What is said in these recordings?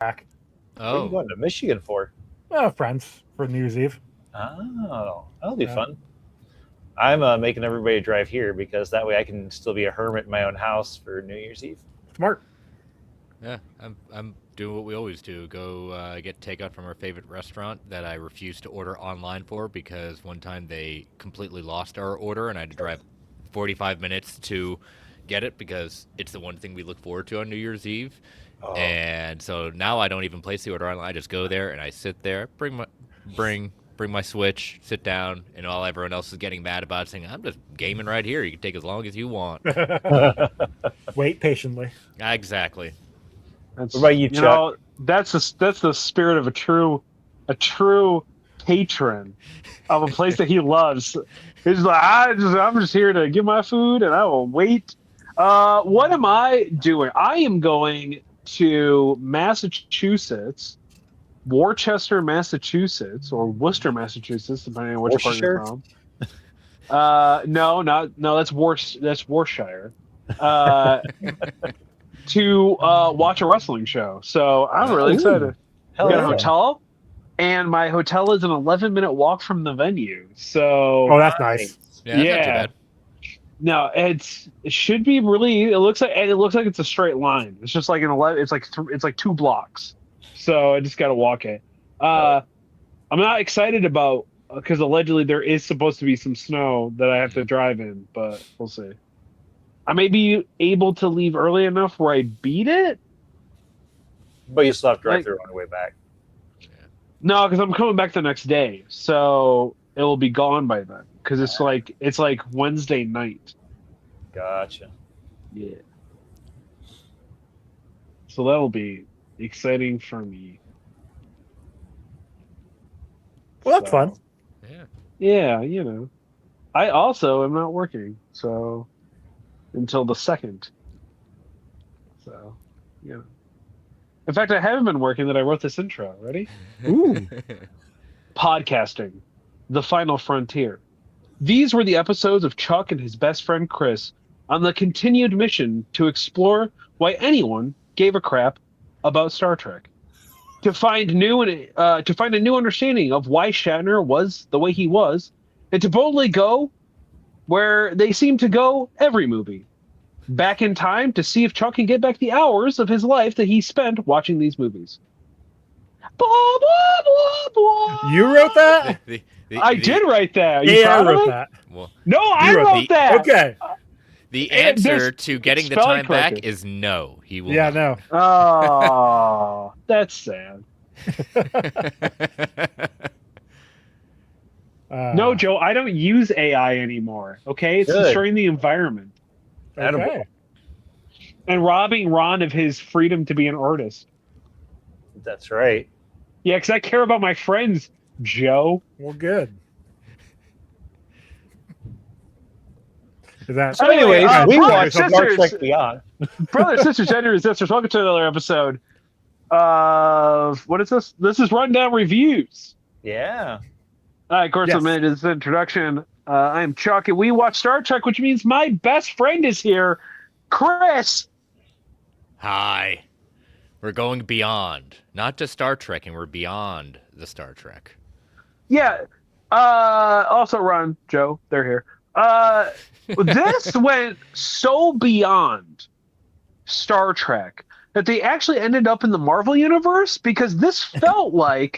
back. What are you going to Michigan for? Friends for New Year's Eve. Oh, that'll be fun. I'm making everybody drive here because that way I can still be a hermit in my own house for New Year's Eve. Smart. Yeah, I'm doing what we always do. Go get takeout from our favorite restaurant that I refused to order online for because one time they completely lost our order and I had to drive 45 minutes to get it because it's the one thing we look forward to on New Year's Eve. Oh. And so now I don't even place the order online. I just go there and I sit there, bring my Switch, sit down, and all everyone else is getting mad about saying, I'm just gaming right here. You can take as long as you want. Wait patiently. Exactly. What about you, Chuck? That's the spirit of a true patron of a place that he loves. He's like, I'm just here to get my food and I will wait. What am I doing? I am going to Massachusetts, Worcester, Massachusetts, or Worcester, Massachusetts, depending on which part you're from. No, that's Worcestershire. To watch a wrestling show. So I'm really excited. We got a hotel, and my hotel is an 11-minute walk from the venue. So that's nice. Yeah. Not too bad. No, it should be really. It looks like it's a straight line. It's just like an 11. It's like 2 blocks. So I just got to walk it. I'm not excited about because allegedly there is supposed to be some snow that I have to drive in, but we'll see. I may be able to leave early enough where I beat it. But you still have to drive through on the way back. Yeah. No, because I'm coming back the next day. So it will be gone by then. Because it's like Wednesday night. Gotcha. Yeah. So that'll be exciting for me. Well, that's fun. Yeah, you know. I also am not working, so until the 2nd. So, yeah. In fact, I haven't been working that I wrote this intro. Ready? Ooh. Podcasting. The Final Frontier. These were the episodes of Chuck and his best friend Chris on the continued mission to explore why anyone gave a crap about Star Trek. To find a new understanding of why Shatner was the way he was, and to boldly go where they seem to go every movie. Back in time to see if Chuck can get back the hours of his life that he spent watching these movies. Blah, blah, blah, blah. You wrote that? I did write that. Yeah, I wrote that. Well, no, I wrote that. Okay. The answer to getting the time back is no. He will. Yeah, not. no. Oh, that's sad. No, Joe, I don't use AI anymore. Okay, it's destroying the environment. Okay. And robbing Ron of his freedom to be an artist. That's right. Yeah, because I care about my friends, Joe. Well, good. Is that so anyways, we watched Star Trek Beyond. Brothers, sisters, genders, sisters, welcome to another episode of what is this? This is Rundown Reviews. Yeah. Of course, I'm into this introduction. I am Chuck, and we watch Star Trek, which means my best friend is here, Chris. Hi. We're going beyond, not just Star Trek, and we're beyond the Star Trek. Yeah. Also, Ron, Joe, they're here. This went so beyond Star Trek that they actually ended up in the Marvel universe because this felt like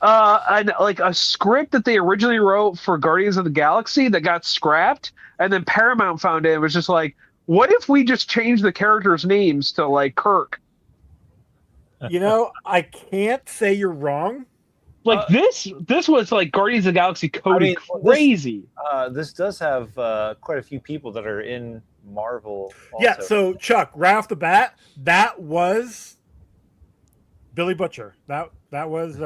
a script that they originally wrote for Guardians of the Galaxy that got scrapped, and then Paramount found it and was just like, what if we just change the characters' names to like Kirk? You know, I can't say you're wrong. Like this was like Guardians of the Galaxy coded crazy. This does have quite a few people that are in Marvel. Also. Yeah, so Chuck, right off the bat, that was Billy Butcher. That was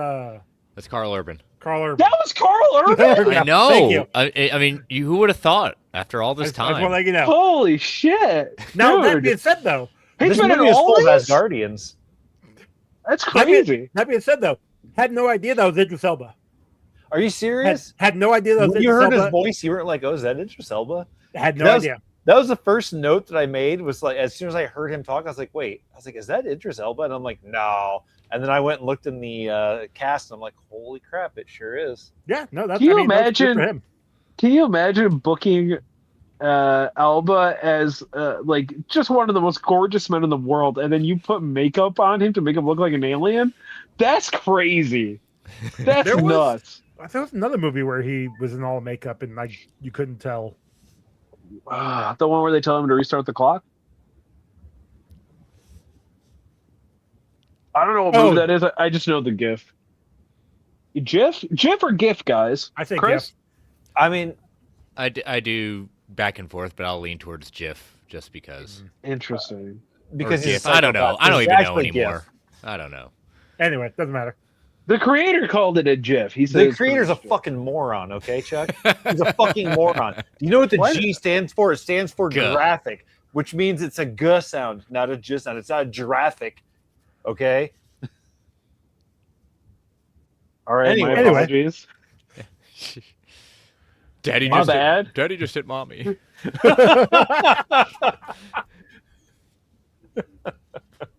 that's Carl Urban. Carl Urban. That was Carl Urban. I know. Thank you. I mean, who would have thought after all this time? I just want to let you know. Holy shit! Now that being said, though, this movie is full of Asgardians. That's crazy. That being said, though, had no idea that was Idris Elba. Are you serious? Had no idea that was when Idris you heard Elba. His voice, you weren't like, "Oh, is that Idris Elba?" Had no idea. That was the first note that I made. Was like as soon as I heard him talk, I was like, "Wait!" I was like, "Is that Idris Elba?" And I'm like, "No." And then I went and looked in the cast, and I'm like, "Holy crap! It sure is." Yeah, no, that's. Can you That's good for imagine? him. Can you imagine booking Elba as like just one of the most gorgeous men in the world, and then you put makeup on him to make him look like an alien? That's crazy. That's There was nuts. there was another movie where he was in all makeup and like you couldn't tell. The one where they tell him to restart the clock. I don't know what movie that is. I just know the GIF. GIF or GIF, guys? I think Chris? GIF. I mean, I do back and forth, but I'll lean towards GIF just because. Interesting. because Or he's GIF. a I don't know. psychopath. I don't He's even know actually anymore. GIF. I don't know. Anyway, doesn't matter. The creator called it a GIF. He said The it's creator's a GIF. fucking moron, okay, Chuck? He's a fucking moron. Do you know what the What? G stands for? It stands for G. graphic, which means it's a G sound, not a J sound. It's not a graphic, okay? All right, my Anyway. apologies. Daddy My just bad. Daddy just hit mommy.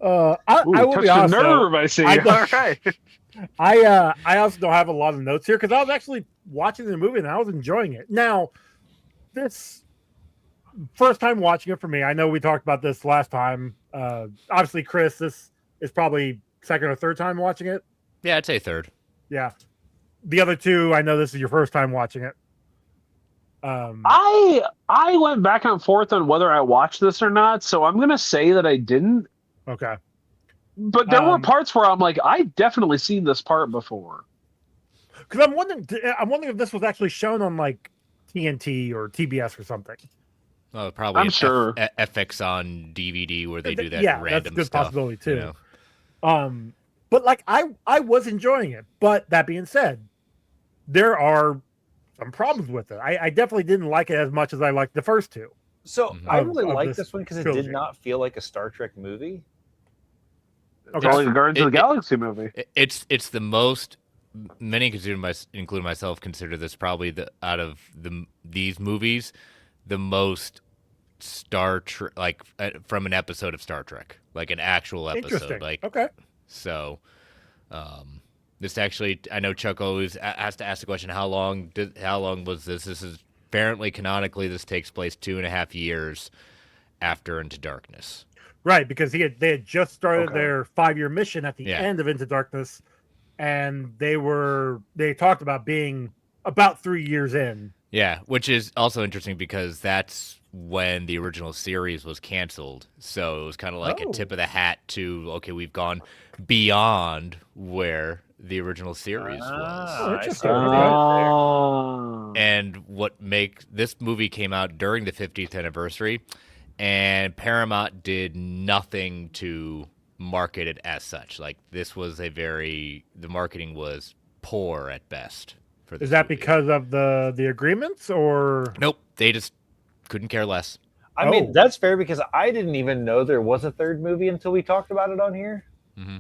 I will Touched be a honest. Though, nerve, I see. I- All right. I also don't have a lot of notes here because I was actually watching the movie and I was enjoying it. Now, this first time watching it for me, I know we talked about this last time. Obviously, Chris, this is probably second or third time watching it. Yeah, I'd say third. Yeah. The other two, I know this is your first time watching it. I went back and forth on whether I watched this or not, so I'm gonna say that I didn't. Okay. But there were parts where I'm like, I've definitely seen this part before. Because I'm wondering if this was actually shown on like TNT or TBS or something. Oh, probably. I'm sure. FX on DVD where they do that Yeah, random that's a good stuff. possibility too. You know? But like I was enjoying it. But that being said, there are some problems with it. I definitely didn't like it as much as I liked the first two. So I Of- really of like this this one because it trilogy. did not feel like a Star Trek movie. It's like a Guardians of the It- Galaxy movie. It's the most. Many including myself, consider this probably out of these movies, the most Star Trek, like from an episode of Star Trek, like an actual episode. Interesting. Like Okay. so, this actually, I know Chuck always has to ask the question: how long was this? This is apparently canonically this takes place 2.5 years after Into Darkness. Right, because they had just started Okay. their 5-year mission at the Yeah. end of Into Darkness, and they talked about being about 3 years in. Yeah, which is also interesting because that's when the original series was canceled. So it was kind of like a Oh. tip of the hat to, okay, we've gone beyond where the original series was. Oh, interesting. I see what you did there. Oh. And what makes this movie came out during the 50th anniversary, and Paramount did nothing to market it as such. Like this was the marketing was poor at best for this Is that movie. because of the agreements or Nope, they just couldn't care less. I mean, Oh. that's fair because I didn't even know there was a third movie until we talked about it on here. Mm-hmm.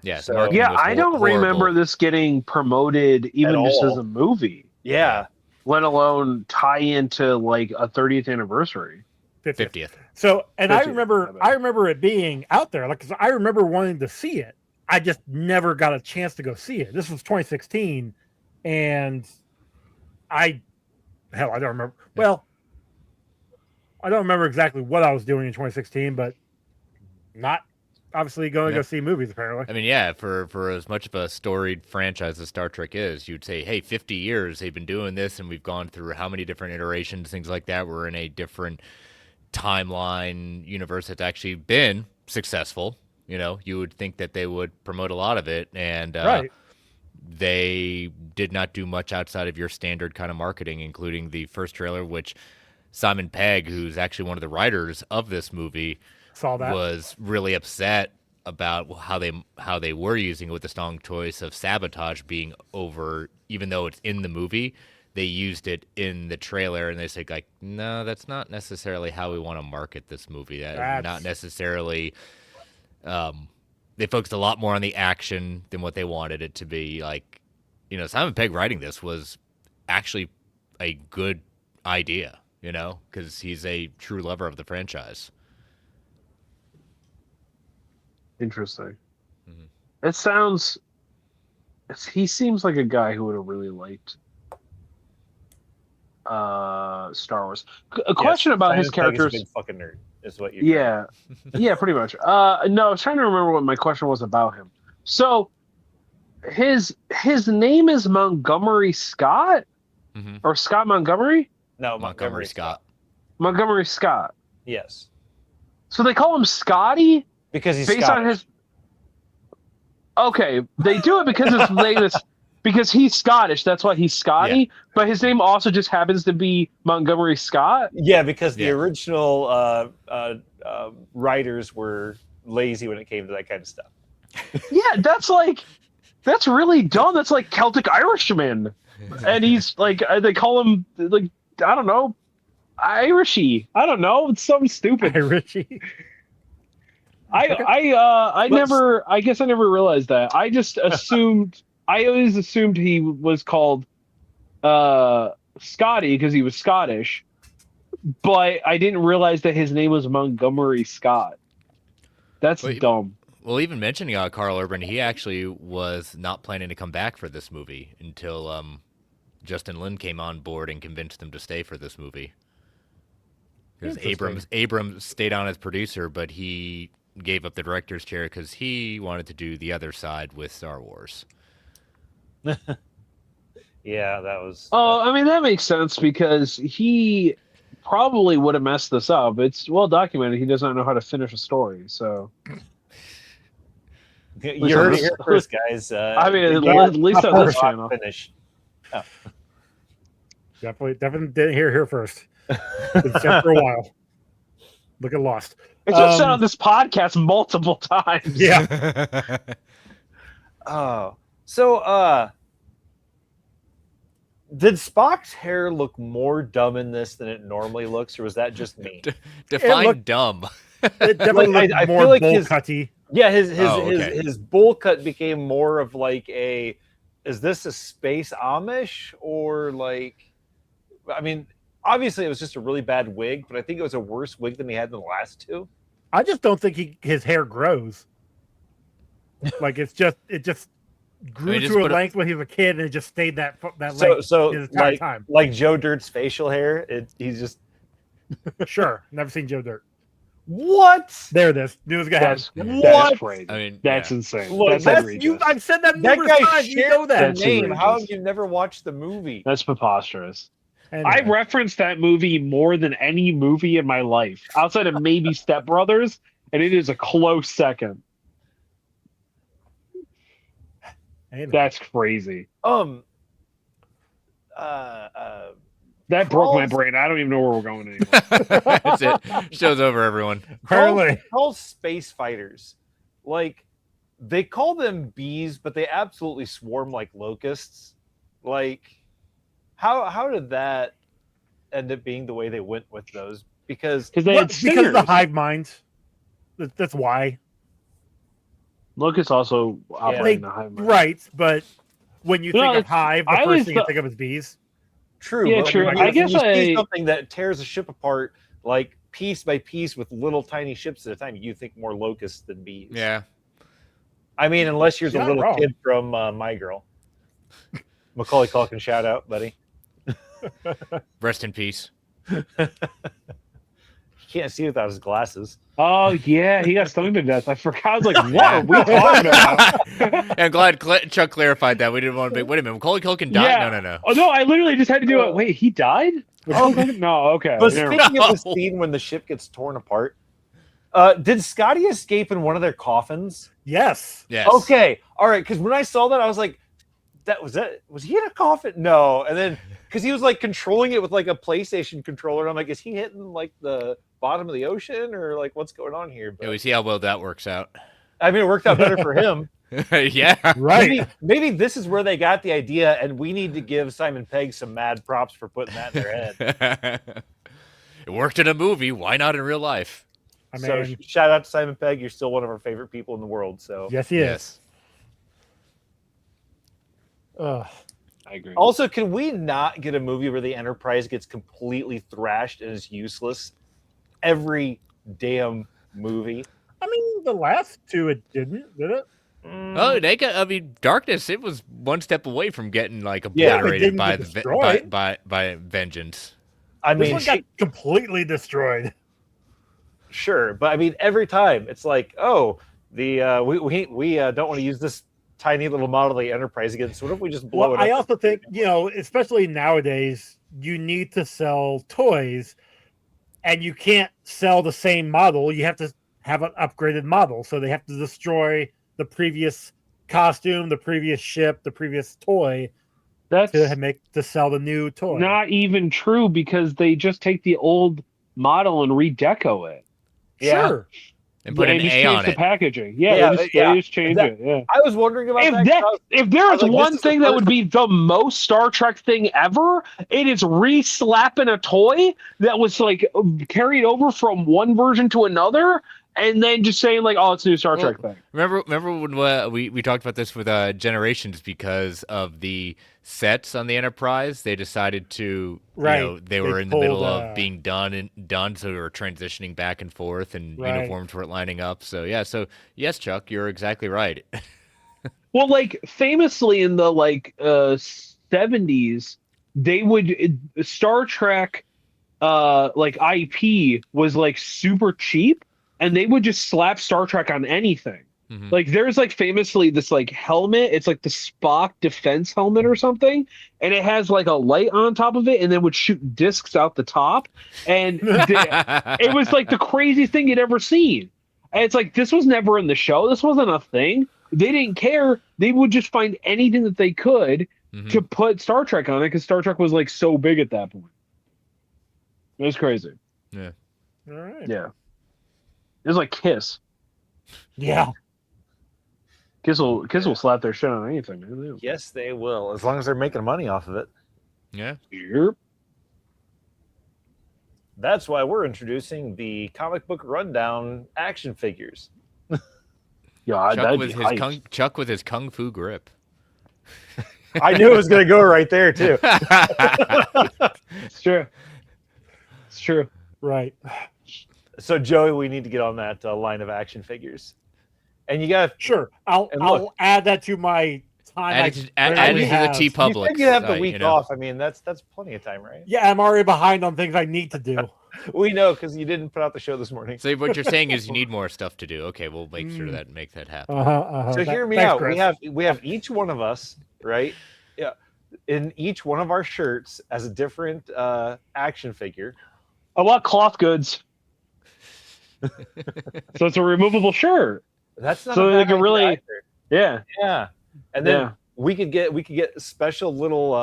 Yeah, So- the marketing Yeah, was I don't horrible. remember this getting promoted even At just all. as a movie, Yeah. let alone tie into like a 30th anniversary. 50th. So, and 50th, I remember it being out there. Like, 'cause I remember wanting to see it. I just never got a chance to go see it. This was 2016, and I don't remember. Well, I don't remember exactly what I was doing in 2016, but not obviously going to Yeah. go see movies. Apparently, I mean, yeah, for as much of a storied franchise as Star Trek is, you'd say, hey, 50 years they've been doing this, and we've gone through how many different iterations, things like that. We're in a different timeline universe that's actually been successful. You know, you would think that they would promote a lot of it, and right? they did not do much outside of your standard kind of marketing, including the first trailer, which Simon Pegg, who's actually one of the writers of this movie, Saw that. was really upset about how they were using it with the strong choice of sabotage being over, even though it's in the movie. They used it in the trailer, and they said, like, no, that's not necessarily how we want to market this movie. That not necessarily. They focused a lot more on the action than what they wanted it to be. Like, Simon Pegg writing this was actually a good idea. because he's a true lover of the franchise. Interesting. Mhm. It sounds. He seems like a guy who would have really liked Star Wars. A question about his Simon Pegg is a characters. big fucking nerd, is what you're Yeah, yeah, pretty much. No, I was trying to remember what my question was about him. So, his name is Montgomery Scott Mhm. or Scott Montgomery? No, Montgomery Scott. Montgomery Scott. Yes, So they call him Scotty because he's based Scottish. on his. Okay, they do it because his name is because he's Scottish. That's why he's Scotty. Yeah. But his name also just happens to be Montgomery Scott. Yeah, because the Yeah. original writers were lazy when it came to that kind of stuff. Yeah, that's really dumb. That's like Celtic Irishman, and he's like they call him like I don't know, Irishy. I don't know. It's something stupid. Hey, Richie. I guess I never realized that. I just assumed. I always assumed he was called Scotty because he was Scottish, but I didn't realize that his name was Montgomery Scott. That's Wait, dumb. Well, even mentioning Carl Urban, he actually was not planning to come back for this movie until Justin Lin came on board and convinced him to stay for this movie. Because Abrams stayed on as producer, but he gave up the director's chair because he wanted to do the other side with Star Wars. Yeah, that was. Oh, I mean that makes sense because he probably would have messed this up. It's well documented. He does not know how to finish a story. So You heard it here first, guys. I mean, yeah, at least on this channel. Finish. Oh. Definitely didn't hear it here first. It's been for a while. Look at Lost. It's just said on this podcast multiple times. Yeah. Oh, so did Spock's hair look more dumb in this than it normally looks, or was that just me? Define dumb. It definitely looked I more feel like bowl his- cutty. Yeah, his bowl cut became more of like a. Is this a space Amish or like? I mean, obviously it was just a really bad wig, but I think it was a worse wig than he had in the last two. I just don't think his hair grows. Like it just grew just to a put length when he was a kid, and it just stayed that length So his entire like time. like Joe Dirt's facial hair, he's just Sure, never seen Joe Dirt. what? There it is. Knew it was gonna happen. That's What? crazy. I mean, That's yeah. insane. Look, That's outrageous. I've said that That numerous guy times. You know shared that. the That's name. How outrageous. have you never watched the movie? That's preposterous. Anyway. I referenced that movie more than any movie in my life, outside of maybe Step Brothers, and it is a close second. Anyway. That's crazy. That broke my Carl's- brain. I don't even know where we're going anymore. That's it. Show's over, everyone. Apparently. Call space fighters, like they call them bees, but they absolutely swarm like locusts. Like, how did that end up being the way they went with those? Because Because they had Because of stingers. the hive mind. That's why. Lucas also operating the hive mind. Right, but when you No, think of it's- hive, the I first always thing you thought- think of is bees. true, Yeah, but true. when I you guess see I- something that tears a ship apart, like piece by piece with little tiny ships at a time, you think more locusts than bees. Yeah. I mean, unless you're the You're not little wrong. kid from My Girl. Macaulay Culkin, shout out, buddy. Rest in peace. He can't see without his glasses. Oh yeah, he got stung to death. I forgot. I was like, what are we talking about? I'm glad Chuck clarified that. We didn't want to be. Wait a minute. Macaulay Culkin died? Yeah. No. Oh no, I literally just had to do it. Wait, he died? Oh no, okay. But never speaking mind. of the scene when the ship gets torn apart, did Scotty escape in one of their coffins? Yes. Yes. Okay, all right. Because when I saw that, I was like, was he in a coffin? No. And then because he was like controlling it with like a PlayStation controller, and I'm like, is he hitting like the bottom of the ocean or like what's going on here? Yeah, But, we see how well that works out. I mean, it worked out better for him. Yeah. Right. Maybe this is where they got the idea, and we need to give Simon Pegg some mad props for putting that in their head. It worked in a movie. Why not in real life? I So mean, shout out to Simon Pegg. You're still one of our favorite people in the world. So yes, he is. Ugh. I agree. Also, can we not get a movie where the Enterprise gets completely thrashed and is useless every damn movie? I mean, the last two it didn't, did it? Oh, they got. I mean, Darkness. It was one step away from getting like Yeah, but it obliterated didn't by get the destroyed. by vengeance. I This mean, one got completely destroyed. sure, but I mean, every time it's like, oh, the we don't want to use this tiny little model of the Enterprise again. So what if we just blow Well, it up? I also think, especially nowadays, you need to sell toys, and you can't sell the same model. You have to have an upgraded model. So they have to destroy the previous costume, the previous ship, the previous toy That's to sell the new toy. not even true because they just take the old model and redeco it. Yeah. Sure. And put and an just A change on the it. packaging. Yeah, They yeah. just change That- it. Yeah. I was wondering about that. If there I was was like, this one is the thing that first- would be the most Star Trek thing ever, it is re-slapping a toy that was like carried over from one version to another, and then just saying like, "Oh, it's a new Star Trek thing." Remember when we talked about this with Generations because of the sets on the Enterprise? They decided to, Right. they were They in the middle pulled, of being done, so they were transitioning back and forth, and Right. uniforms weren't lining up. So yeah, yes, Chuck, you're exactly right. Well, like famously in the 70s, they would Star Trek like IP was like super cheap, and they would just slap Star Trek on anything. Mhm. Like there's like famously this like helmet, it's like the Spock defense helmet or something, and it has like a light on top of it, and then would shoot discs out the top, and it was like the craziest thing you'd ever seen. And it's like this was never in the show. This wasn't a thing. They didn't care. They would just find anything that they could Mhm. to put Star Trek on it because Star Trek was like so big at that point. It was crazy. Yeah. All right. Yeah. It was like Kiss. Yeah. Kiss will slap their shit on anything, man. Yes, they will, as long as they're making money off of it. Yeah. Yep. That's why we're introducing the comic book rundown action figures. Yeah, Chuck that'd with be his hype. Chuck with his kung fu grip. I knew it was going to go right there too. It's true. It's true. Right. So Joey, we need to get on that line of action figures, and you got. Sure. I'll And look- I'll add that to my time. Add it to the have. TeePublic. You said you have the site, week off. I mean, that's plenty of time, right? Yeah, I'm already behind on things I need to do. We know because you didn't put out the show this morning. So what you're saying is you need more stuff to do. Okay, we'll make sure Mm. make that happen. So hear me Thanks, out. Chris. We have each one of us, right? Yeah, in each one of our shirts as a different action figure. I want cloth goods. So it's a removable shirt. That's not So a they bad can idea really- either. Yeah. Yeah, and then Yeah. we could get special little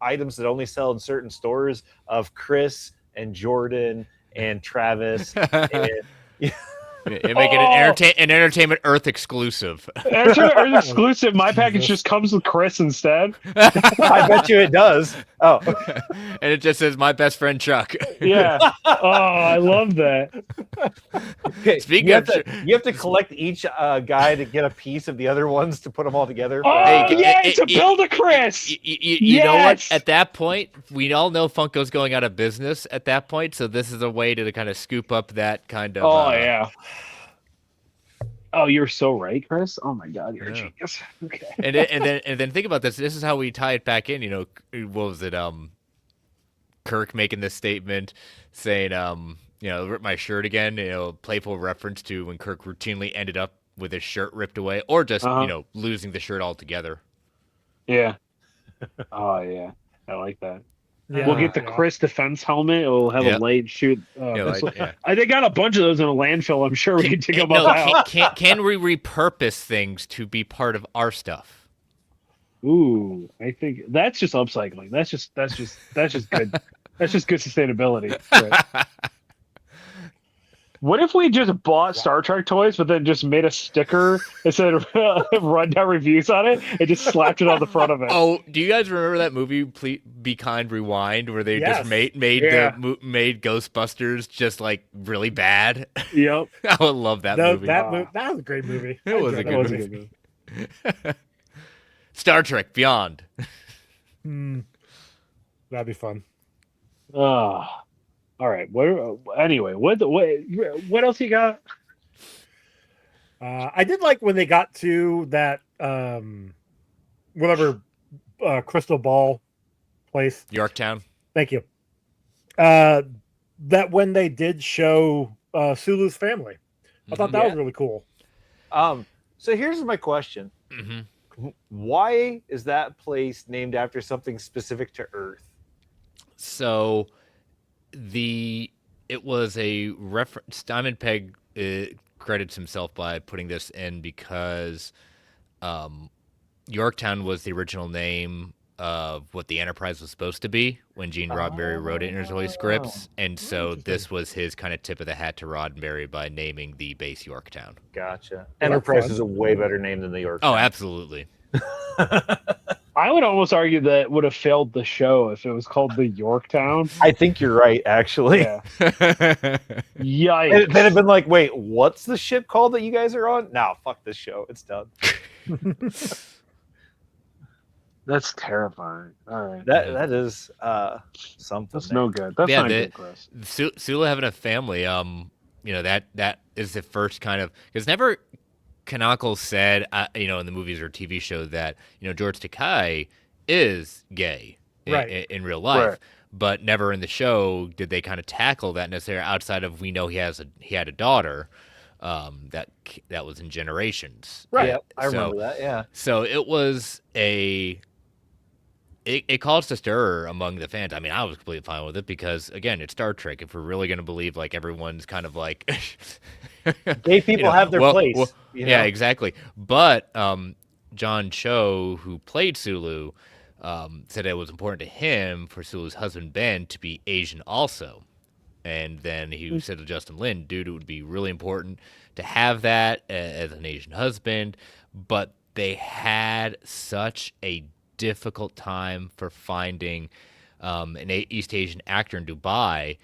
items that only sell in certain stores of Chris and Jordan and Travis. And, You make it an Entertainment Earth exclusive. That's an exclusive. My package just comes with Chris instead. I bet you it does. Oh, And it just says my best friend Chuck. Yeah. Oh, I love that. okay. Speaking you of have to collect each guy to get a piece of the other ones to put them all together. Oh, Hey, yeah, it- to build a Chris. You know what? Yes! At that point, we all know Funko's going out of business at that point, so this is a way to kind of scoop up that kind of. Oh, yeah. Oh, you're so right, Chris. Oh my God, you're a Yeah. genius. Okay. And then think about this. This is how we tie it back in. What was it? Kirk making this statement saying, rip my shirt again. Playful reference to when Kirk routinely ended up with his shirt ripped away, or just losing the shirt altogether. Yeah. Oh yeah, I like that. Yeah, We'll get the yeah. Chris defense helmet. It will have Yeah. a blade shoot. Yeah, like- yeah. They got a bunch of those in a landfill. I'm sure we can dig them up out. Can we repurpose things to be part of our stuff? Ooh, I think that's just upcycling. That's just good. That's just good sustainability. Right. What if we just bought Star Trek toys, but then just made a sticker that said rundown reviews on it and just slapped it on the front of it? Oh, do you guys remember that movie Be Kind Rewind where they Yes. just made Yeah. made Ghostbusters just like really bad? Yep. I would love that movie. That was a great movie. It was I a enjoyed good that was a movie. good movie. Star Trek Beyond. That'd be fun. All right. Anyway, what else you got? I did like when they got to that whatever crystal ball place. Yorktown. Thank you. That when they did show Sulu's family, I thought that was really cool. So here's my question: why is that place named after something specific to Earth? So, it was a reference. Diamond Peg credits himself by putting this in because Yorktown was the original name of what the Enterprise was supposed to be when Gene Roddenberry wrote it in his early scripts, and so this was his kind of tip of the hat to Roddenberry by naming the base Yorktown. Gotcha. Enterprise is a way better name than the Yorktown. Oh, absolutely. I would almost argue that it would have failed the show if it was called the Yorktown. I think you're right, actually. Yeah. Yikes. They'd have been like, wait, what's the ship called that you guys are on? No, fuck this show. It's done. That's terrifying. All right. That is something. That's no good. That's not good, Chris. Sulu having a family, that is the first kind of, because never canonical said, in the movies or TV show that, George Takei is gay in real life. Right. But never in the show did they kind of tackle that necessarily outside of, we know he had a daughter that was in Generations. Right. Yeah, I remember that, yeah. So it was it caused a stir among the fans. I mean, I was completely fine with it because, again, it's Star Trek. If we're really going to believe, like, everyone's kind of like... gay people have their place. Yeah, exactly. But John Cho, who played Sulu, said it was important to him for Sulu's husband, Ben, to be Asian also. And then he said to Justin Lin, dude, it would be really important to have that as an Asian husband. But they had such a difficult time for finding an East Asian actor in Dubai,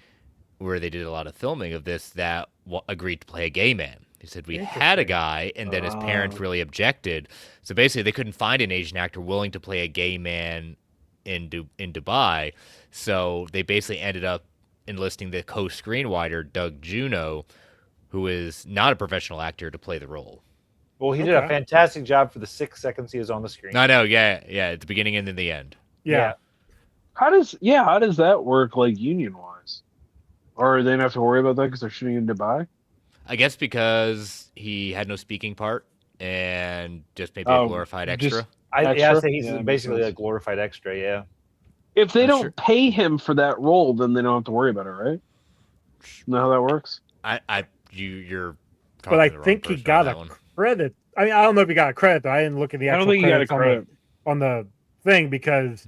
where they did a lot of filming of this, that agreed to play a gay man. He said, we had a guy, and then his parents really objected. So basically, they couldn't find an Asian actor willing to play a gay man in Dubai. So they basically ended up enlisting the co-screenwriter, Doug Juno, who is not a professional actor, to play the role. Well, he did a fantastic job for the 6 seconds he was on the screen. I know, yeah, at the beginning and then the end. Yeah. How does that work, like, union-wise? Or they don't have to worry about that because they're shooting in Dubai? I guess because he had no speaking part and just maybe a glorified extra. I'd say he's basically a glorified extra, yeah. If they don't pay him for that role, then they don't have to worry about it, right? You know how that works? You're but I think he got a credit. I mean, I don't know if he got a credit, but I didn't look at the actual credits on the thing, because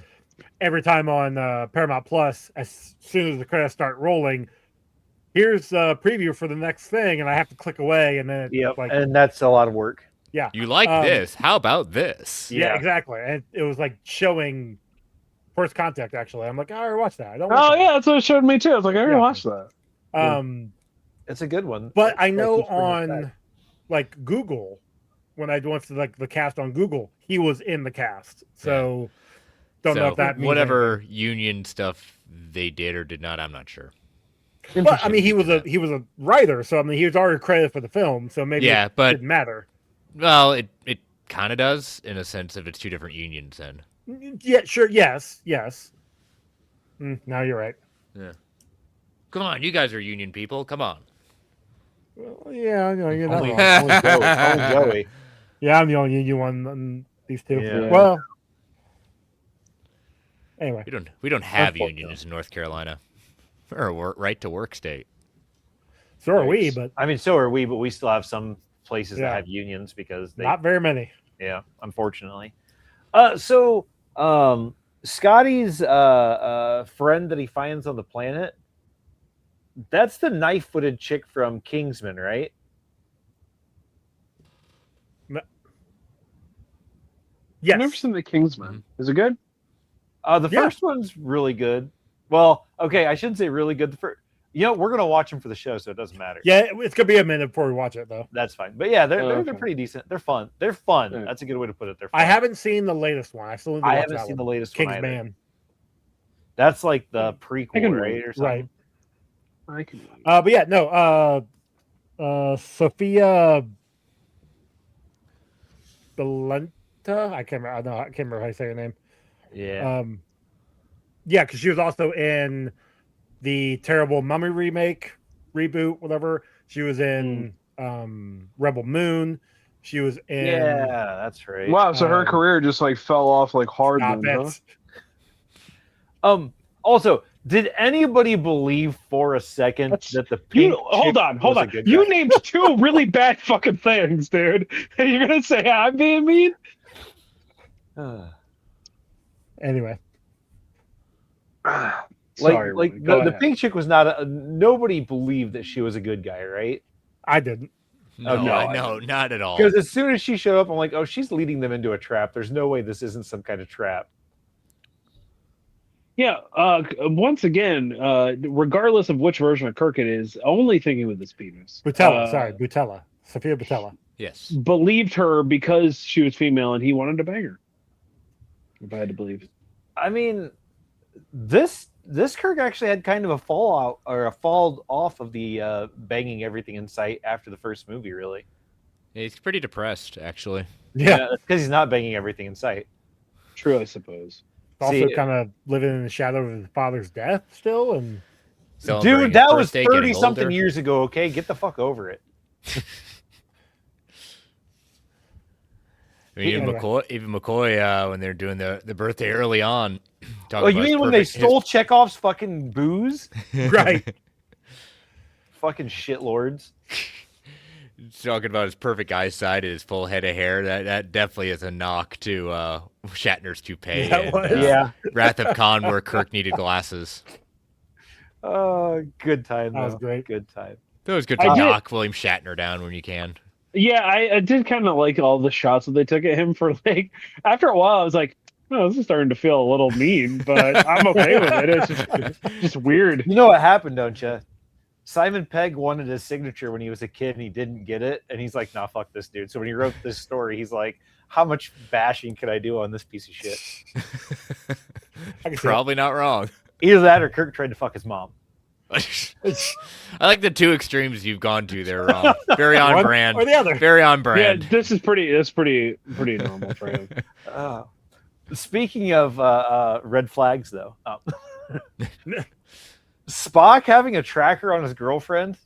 every time on Paramount Plus, as soon as the credits start rolling, here's a preview for the next thing, and I have to click away, and then and that's a lot of work. Yeah. You like this? How about this? Yeah, exactly. And it was like showing First Contact, actually. I'm like, I already watched that. That's what it showed me too. I was like, I already watched that. It's a good one. But I know on like Google, when I went to like the cast on Google, he was in the cast. So don't know if that means whatever anything. union stuff they did or did not, I'm not sure. But I mean, he was a writer, so I mean, he was already credited for the film, so maybe it didn't matter. Well, it kind of does in a sense if it's two different unions. Then yeah, sure, yes. Now you're right. Yeah, come on, you guys are union people. Come on. Well, yeah, you're not only Joey. Yeah, I'm the only union one on these two. Yeah. Well, anyway, we don't have unions in North Carolina. We're a right to work state. So are we, but I mean, so are we, but we still have some places that have unions because not very many. Yeah, unfortunately. So Scotty's friend that he finds on the planet, that's the knife-footed chick from Kingsman, right? Yes. I've never seen the Kingsman. Is it good? The first one's really good. Well, okay, I shouldn't say really good. You know, we're gonna watch them for the show, so it doesn't matter. Yeah, it's gonna be a minute before we watch it though. That's fine. But yeah, they're okay. pretty decent. They're fun. They're fun. Yeah. That's a good way to put it. They're fun. I haven't seen the latest one. I still need to watch haven't that seen the one. latest King's one either. Man. That's like the I prequel, can right? wait. Or something. Right. I can. But yeah, no. Sophia Belenta. I can't remember. No, I can't remember how you say her name. Yeah. Yeah, because she was also in the terrible Mummy reboot, whatever. She was in Rebel Moon. She was in. Yeah, that's right. Wow, so her career just like fell off like hard. Stop Then, it. Also, did anybody believe for a second that the pink hold on. You named two really bad fucking things, dude. And you're gonna say I'm being mean? Anyway. Sorry, like Roman, go the ahead. pink chick was not nobody believed that she was a good guy, right? I didn't. No, no, not at all. Because as soon as she showed up, I'm like, oh, she's leading them into a trap. There's no way this isn't some kind of trap. Yeah. Once again, regardless of which version of Kirk it is, only thinking with his penis. Butella. Sophia Butella. Yes. Believed her because she was female and he wanted to bang her. If I had to believe. I mean, this Kirk actually had kind of a fall off of the banging everything in sight after the first movie, really. He's pretty depressed, actually. Yeah. Because he's not banging everything in sight. True, I suppose. Also kind of living in the shadow of his father's death still. And Celebrating dude, that his was birthday, getting 30-something older. years ago, okay? Get the fuck over it. I mean, even McCoy, when they're doing the birthday early on. Oh, you mean when they stole Chekhov's fucking booze? right. Fucking shitlords. Talking about his perfect eyesight and his full head of hair. That definitely is a knock to Shatner's toupee. Yeah, and, it was. Yeah. Wrath of Khan, where Kirk needed glasses. Oh, good time. That was though. great. Good time. It was good to knock William Shatner down when you can. Yeah, I did kind of like all the shots that they took at him for like. After a while, I was like, "Oh, this is starting to feel a little mean," but I'm okay with it. It's just weird. You know what happened, don't you? Simon Pegg wanted his signature when he was a kid, and he didn't get it. And he's like, "Nah, fuck this dude." So when he wrote this story, he's like, "How much bashing can I do on this piece of shit?" Probably not wrong. Either that, or Kirk tried to fuck his mom. I like the two extremes you've gone to there, Ron. Very on One brand. or the other. Very on brand. Yeah, this is pretty normal for him. Speaking of red flags, though, Spock having a tracker on his girlfriend.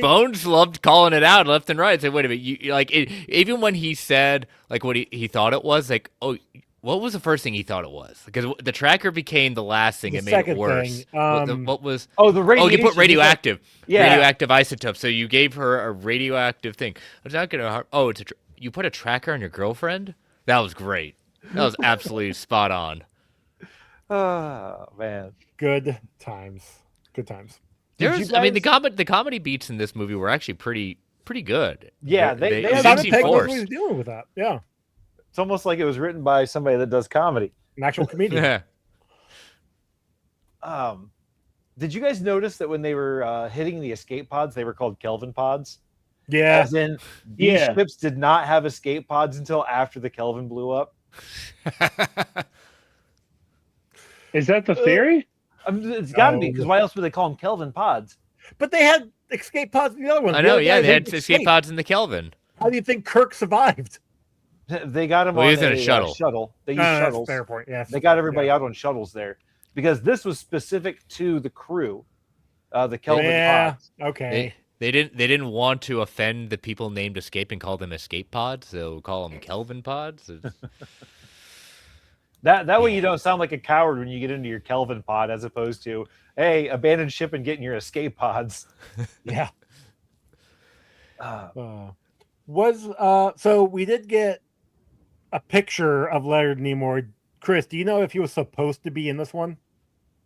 Bones loved calling it out left and right. Say, wait a minute, you like it, even when he said like what he thought it was, like, oh, what was the first thing he thought it was? Because the tracker became the last thing. The It made it second worse. thing, what was? Oh, the radiation. Oh, you put radioactive. Yeah. Radioactive isotope. So you gave her a radioactive thing. It's not gonna harm. Oh, you put a tracker on your girlfriend? That was great. That was absolutely spot on. Oh man, Good times. Good times. I mean, the comedy beats in this movie were actually pretty good. Yeah, they didn't Simon seem Pegg knows what forced. he's dealing with that. Yeah. it's almost like it was written by somebody that does comedy. An actual comedian. Yeah. Did you guys notice that when they were hitting the escape pods, they were called Kelvin pods? Yeah. As in, these ships did not have escape pods until after the Kelvin blew up. Is that the theory? It's got to be, because why else would they call them Kelvin pods? But they had escape pods in the other one. I know, yeah, they had escape pods in the Kelvin. How do you think Kirk survived? They got him Well, on he was in a shuttle. They used shuttles. Fair point. Yes. They got everybody out on shuttles there because this was specific to the crew, the Kelvin pods. Okay. They didn't want to offend the people named Escape and call them escape pods, so call them Kelvin pods. That way you don't sound like a coward when you get into your Kelvin pod, as opposed to, hey, abandon ship and get in your escape pods. Yeah. So we did get a picture of Leonard Nimoy. Chris, do you know if he was supposed to be in this one?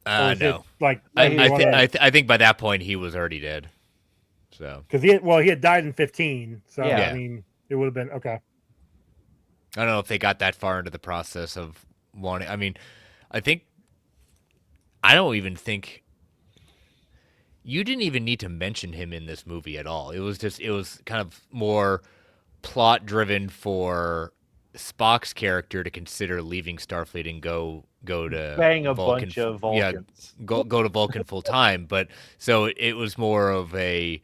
No. Like I think by that point he was already dead. So because he had died in 15. So Yeah. I mean, it would have been okay. I don't know if they got that far into the process of wanting. I mean, I don't even think you didn't even need to mention him in this movie at all. It was kind of more plot driven for Spock's character to consider leaving Starfleet and go to Bang a Vulcan, bunch of Vulcans. go to Vulcan full time. But so it was more of a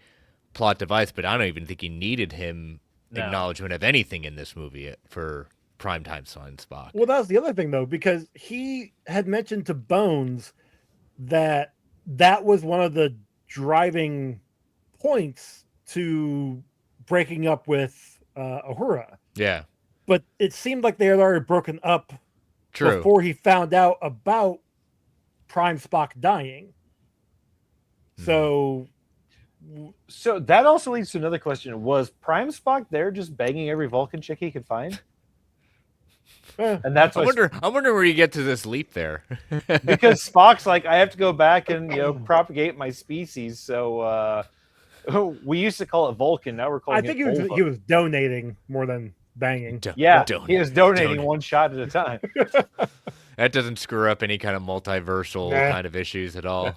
plot device. But I don't even think he needed him acknowledgement of anything in this movie for primetime son Spock. Well, that was the other thing though, because he had mentioned to Bones that was one of the driving points to breaking up with Uhura. Yeah. But it seemed like they had already broken up True. before he found out about Prime Spock dying. So that also leads to another question. Was Prime Spock there just banging every Vulcan chick he could find? And that's I wonder where you get to this leap there. because Spock's like, I have to go back and propagate my species. So we used to call it Vulcan. Now we're calling it. I think he was donating more than banging. He was donating one shot at a time. That doesn't screw up any kind of multiversal kind of issues at all.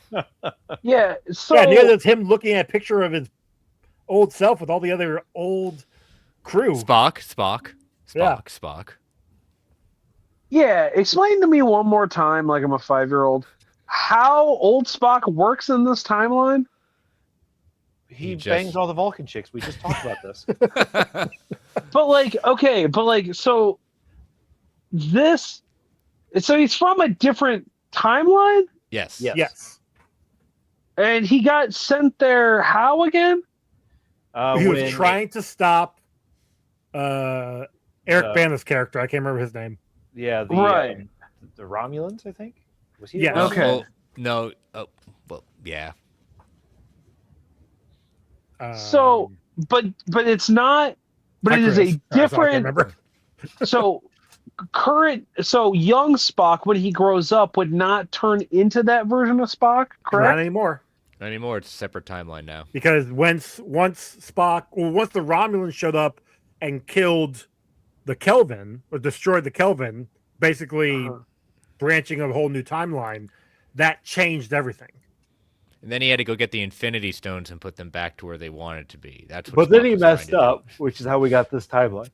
Yeah. So neither is him looking at a picture of his old self with all the other old crew. Spock. Yeah, explain to me one more time, like I'm a 5-year-old, how old Spock works in this timeline. He bangs all the Vulcan chicks. We just talked about this. So he's from a different timeline? Yes. And he got sent there how again? He was trying to stop Eric Bana's character. I can't remember his name. Yeah, the Romulans, I think. Was he? Yeah. Okay. Well, no. Oh, well, yeah. So, but it's not. But it is a different. So young Spock, when he grows up, would not turn into that version of Spock, correct? Not anymore. Not anymore. It's a separate timeline now. Because once the Romulans showed up and killed the Kelvin, or destroyed the Kelvin, basically branching a whole new timeline, that changed everything. And then he had to go get the Infinity Stones and put them back to where they wanted to be. That's what. But then he messed up, which is how we got this timeline.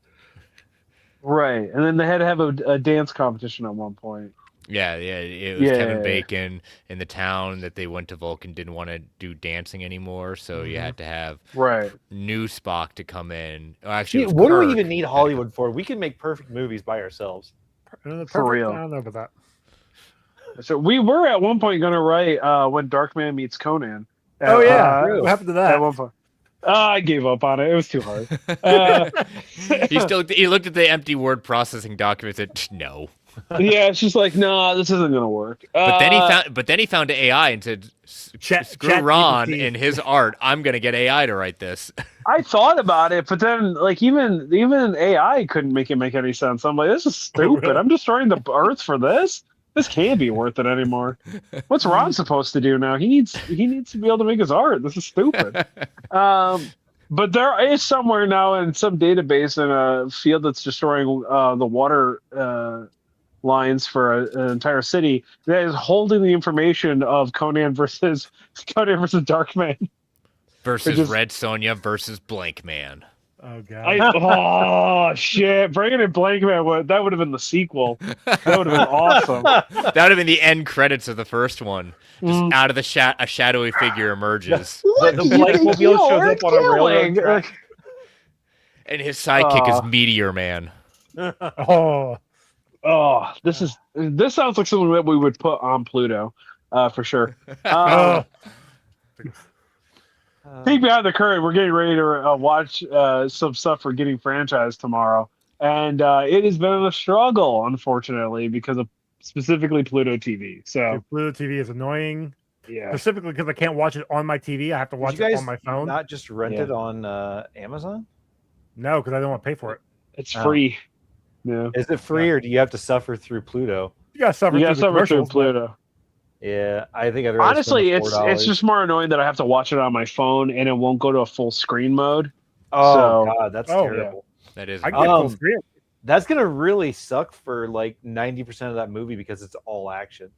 Right, and then they had to have a dance competition at one point. Yeah. It was Kevin Bacon in the town that they went to Vulcan didn't want to do dancing anymore, so you had to have new Spock to come in. Oh, actually, what do we even need Hollywood for? We can make perfect movies by ourselves. For real. I don't know about that. So we were at one point going to write When Darkman Meets Conan. What happened to that? At one point. I gave up on it. It was too hard. He looked at the empty word processing documents and said, no. Yeah, it's just like, no, this isn't gonna work. But then he found AI and said, screw Ron and his art. I'm gonna get AI to write this. I thought about it, but then like even AI couldn't make it make any sense. I'm like, this is stupid. I'm destroying the Earth for this. This can't be worth it anymore. What's Ron supposed to do now? He needs to be able to make his art. This is stupid. But there is somewhere now in some database in a field that's destroying the water lines for an entire city that is holding the information of Conan versus Darkman versus Red Sonja versus Blank Man. Oh god! Oh shit! Bringing in Blank Man that would have been the sequel. That would have been awesome. That would have been the end credits of the first one. Just out of the a shadowy figure emerges. The Blankmobile shows up on a railroad track. And his sidekick is Meteor Man. Oh, this sounds like something that we would put on Pluto, for sure. Peek behind the curtain. We're getting ready to watch some stuff for Getting Franchised tomorrow, and it has been a struggle, unfortunately, because of specifically Pluto TV. So Pluto TV is annoying. Yeah, specifically because I can't watch it on my TV. I have to watch it on my phone. Not just rent it on Amazon? No, because I don't want to pay for it. It's free. Yeah. Is it free or do you have to suffer through Pluto? You gotta suffer through Pluto. Yeah, I think I'd honestly, it's just more annoying that I have to watch it on my phone and it won't go to a full screen mode. Oh god, that's terrible. Yeah. That is. I get full screen. That's gonna really suck for like 90% of that movie because it's all action.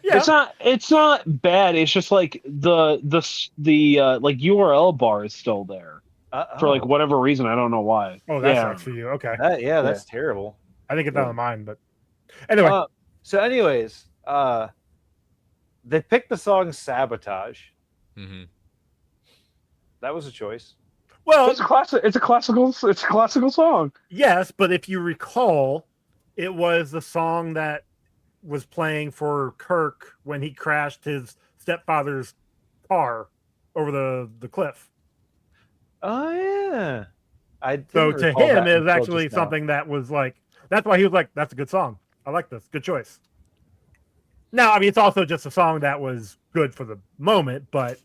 Yeah. It's not bad. It's just like the like URL bar is still there for like whatever reason. I don't know why. Oh, that Yeah. sucks for you. Okay. That's terrible. I didn't get that on mine, but anyway. So anyways, they picked the song Sabotage. Mm-hmm. That was a choice. Well, It's a classical song. yes, but if you recall, it was the song that was playing for Kirk when he crashed his stepfather's car over the cliff. Oh yeah. So to him, it was actually just now. something that was like, that's why he was like, that's a good song. I like this. Good choice. Now, I mean, it's also just a song that was good for the moment, but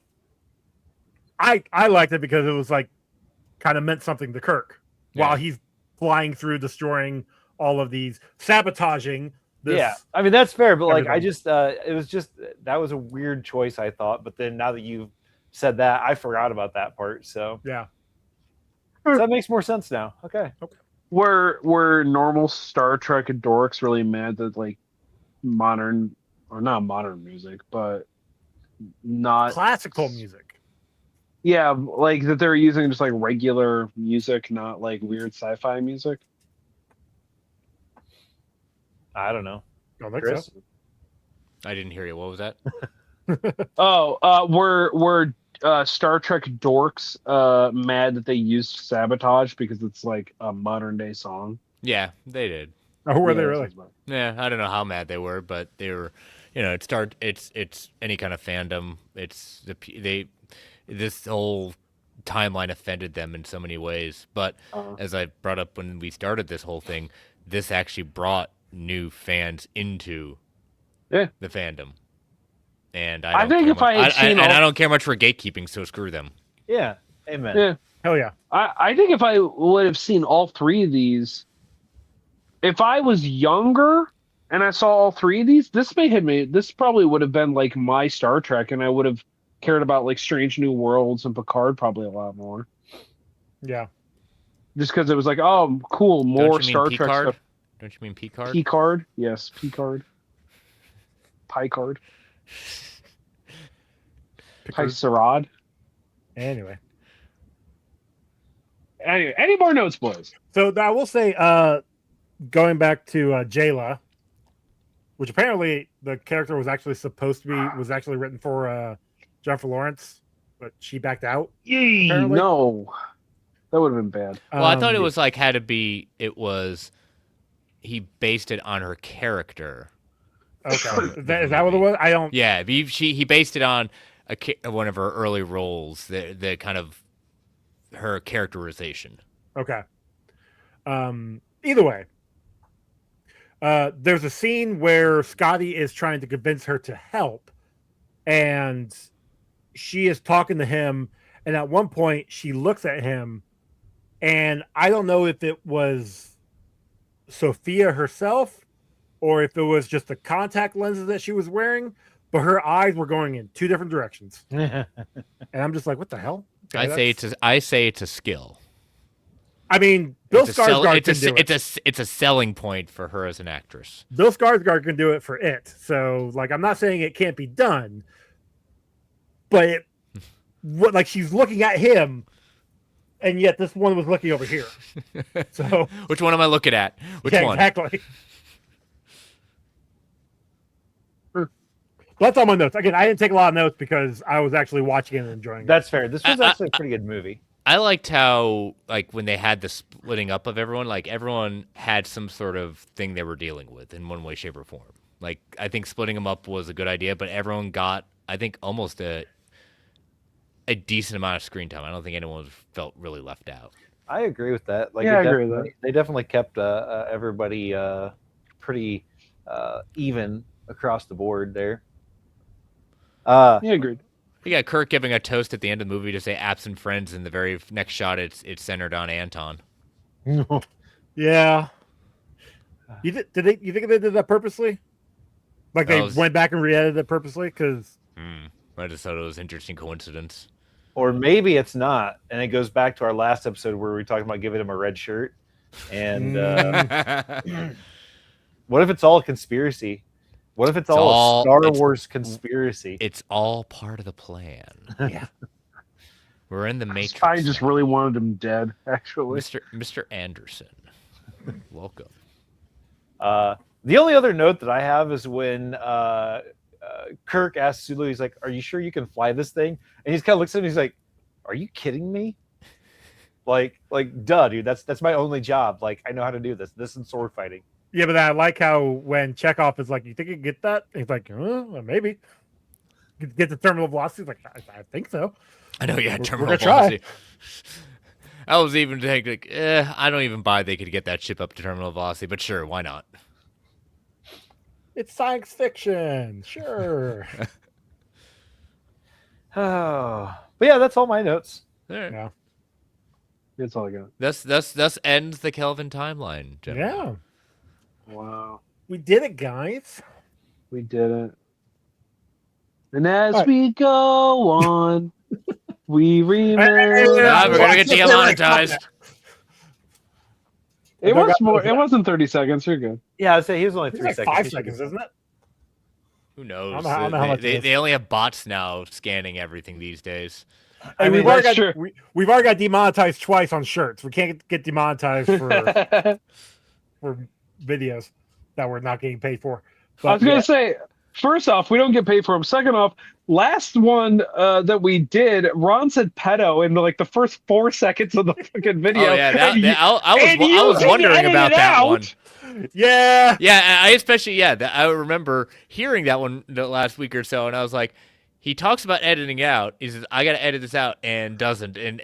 I liked it because it was like kind of meant something to Kirk while he's flying through, destroying all of these, sabotaging this. Yeah, I mean that's fair, but like I everything. just it was just that was a weird choice I thought, but then now that you've said that, I forgot about that part. So Yeah. so that makes more sense now. Okay. Were normal Star Trek dorks really mad that like modern or not modern music, but not Classical music. Yeah, like that they're using just like regular music, not like weird sci-fi music. I don't know. Don't think Chris? so. I didn't hear you. What was that? Were Star Trek dorks mad that they used Sabotage because it's like a modern day song? Yeah, they did. Oh, were they Yeah, really? Yeah, I don't know how mad they were, but they were. It's any kind of fandom. It's this whole timeline offended them in so many ways. But as I brought up when we started this whole thing, this actually brought new fans into the fandom. And I don't care much for gatekeeping, so screw them. Yeah. Amen. Yeah. Hell yeah. I think if I would have seen all three of these, if I was younger and I saw all three of these, this probably would have been like my Star Trek, and I would have cared about like Strange New Worlds and Picard probably a lot more. Yeah. Just because it was like, oh, cool, more Star Trek stuff. Don't you mean Picard? Picard, yes, Picard. Picard. Picarad. Anyway, any more notes, boys? so I will say, going back to Jayla, which apparently the character was actually written for Jennifer Lawrence, but she backed out. Apparently. No, that would have been bad. Well, I thought it was like he based it on her character. Okay, is that what it was? I don't. Yeah, he based it on one of her early roles, the kind of her characterization. Okay. Either way, there's a scene where Scotty is trying to convince her to help, and she is talking to him, and at one point she looks at him, and I don't know if it was Sophia herself or if it was just the contact lenses that she was wearing, but her eyes were going in two different directions. And I'm just like, what the hell? Okay, I say it's a skill. I mean, Bill Skarsgård can do it. It's a selling point for her as an actress. Bill Skarsgård can do it for it. So, like, I'm not saying it can't be done, but like she's looking at him, and yet this one was looking over here. So, which one am I looking at? Which one? Exactly. That's all my notes. Again, I didn't take a lot of notes because I was actually watching it and enjoying it. That's fair. This was actually a pretty good movie. I liked how, like, when they had the splitting up of everyone, like, everyone had some sort of thing they were dealing with in one way, shape, or form. Like, I think splitting them up was a good idea, but everyone got, I think, almost a decent amount of screen time. I don't think anyone felt really left out. I agree with that. Like, yeah, I agree with that. They definitely kept everybody pretty even across the board there. Yeah, agreed. You got Kirk giving a toast at the end of the movie to say "absent friends," and the very next shot, it's centered on Anton. Yeah. You think they did that purposely? Like they went back and re-edited it purposely? Because I just thought it was an interesting coincidence. Or maybe it's not, and it goes back to our last episode where we talked about giving him a red shirt. And what if it's all a conspiracy? What if it's all all- a Star it's- Wars conspiracy? It's all part of the plan. Yeah. We're in the Matrix. I just now. really wanted him dead, actually. Mr. Anderson, welcome. The only other note that I have is when Kirk asks Sulu, he's like, "Are you sure you can fly this thing?" And he's kind of looks at him, he's like, "Are you kidding me? Like, duh, dude. That's my only job. Like, I know how to do this. This and sword fighting." Yeah, but I like how when Chekhov is like, "You think you can get that?" He's like, well, "Maybe." Get the terminal velocity. He's like, I think so. I know, yeah, We're terminal gonna try. velocity. I was even thinking, I don't even buy they could get that ship up to terminal velocity, but sure, why not? It's science fiction. Sure. Oh, but yeah, that's all my notes. There. Yeah. That's all I got. Thus ends the Kelvin timeline, gentlemen. Yeah. Wow. We did it, guys. We did it. And as Alright. we go on, we remember. Yeah, we're gonna get Watch it. demonetized. It was more. It wasn't 30 seconds. You're good. Yeah, I'd say he was only It's 3 like seconds. 5 He should seconds, be- isn't it? Who knows? I don't know how much it They, is. they only have bots now scanning everything these days. I mean, mean, we've already that's got, true. we've already got demonetized twice on shirts. We can't get demonetized for videos that we're not getting paid for. I was But, gonna yeah. say, first off, we don't get paid for them. Second off, last one that we did, Ron said pedo in like the first 4 seconds of the fucking video. Oh yeah, And you- I and you was didn't wondering edit about it that out. one. Yeah. Yeah, I especially I remember hearing that one the last week or so, and I was like, he talks about editing out. He says, "I got to edit this out," and doesn't. And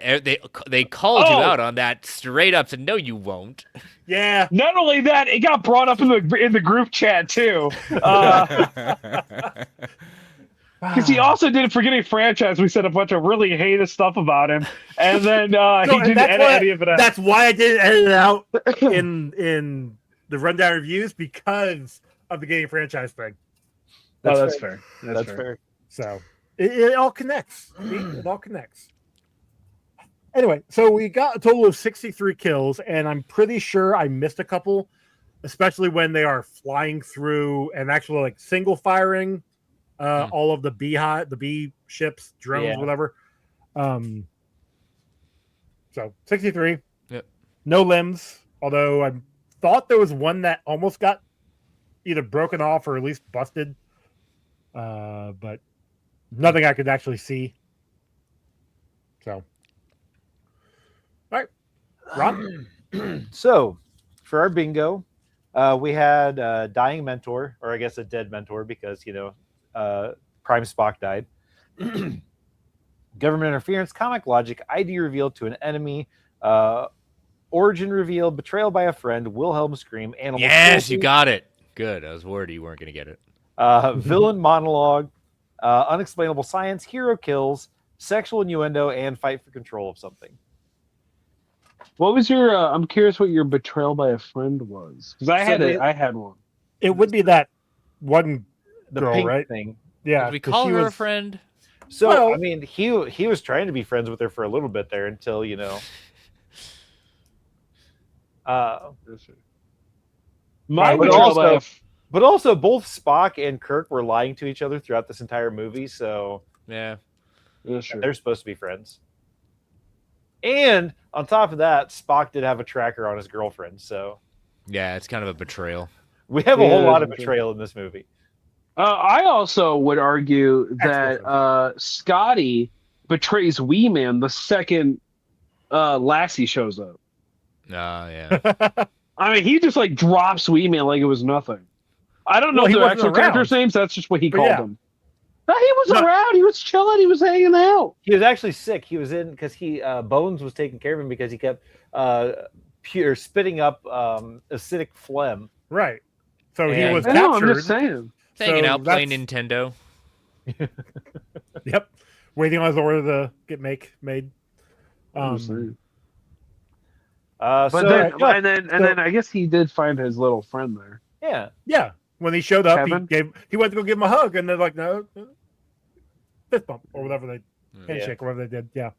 they called you Oh. out on that straight up. Said, "No, you won't." Yeah. Not only that, it got brought up in the group chat too. Because he also did it for getting franchise. We said a bunch of really heinous stuff about him, and then So, he and didn't that's edit why- any of it out. That's why I didn't edit it out in the rundown reviews because of the game franchise thing. That's fair. That's fair. So it all connects. It all connects. Anyway, so we got a total of 63 kills, and I'm pretty sure I missed a couple, especially when they are flying through and actually like single firing all of the bee ships, drones, Yeah. whatever. So 63. Yep. No limbs, although I thought there was one that almost got either broken off or at least busted. But nothing I could actually see. So, all right, Ron. So, for our bingo, we had a dying mentor, or I guess a dead mentor, because Prime Spock died. Government interference, comic logic, ID revealed to an enemy, origin reveal, betrayal by a friend, Wilhelm scream, animal. Yes, cruelty, you got it. Good. I was worried you weren't gonna get it. villain monologue, unexplainable science, hero kills, sexual innuendo, and fight for control of something. What was your? I'm curious what your betrayal by a friend was, because I So had they- I had one. It would be that one The girl, pink right? thing. Yeah. Did we 'cause call she her a was- friend? So Well- I mean, he was trying to be friends with her for a little bit there until My but betrayal by a also- But also, both Spock and Kirk were lying to each other throughout this entire movie, so Yeah. yeah, sure. they're supposed to be friends. And on top of that, Spock did have a tracker on his girlfriend, so Yeah, it's kind of a betrayal. we have a whole Yeah, lot of that's betrayal in this movie. I also would argue that Ex-girlfriend. Scotty betrays Wee Man the second Lassie shows up. Yeah. I mean, he just like drops Wee Man like it was nothing. I don't know Well, he their wasn't actual around. characters' names. That's just what he But called yeah. them. No, he was No. around. He was chilling. He was hanging out. He was actually sick. He was in because Bones was taking care of him because he kept spitting up acidic phlegm. Right. So he And- was I know. I'm captured. just saying. Hanging So out playing that's- Nintendo. Yep. Waiting on his order to get made. I'm just saying. So But then, yeah, and then I guess he did find his little friend there. yeah. Yeah. When he showed up, Kevin? he went to go give him a hug, and they're like, no, fist bump or whatever they Yeah. handshake or whatever they did. Yeah.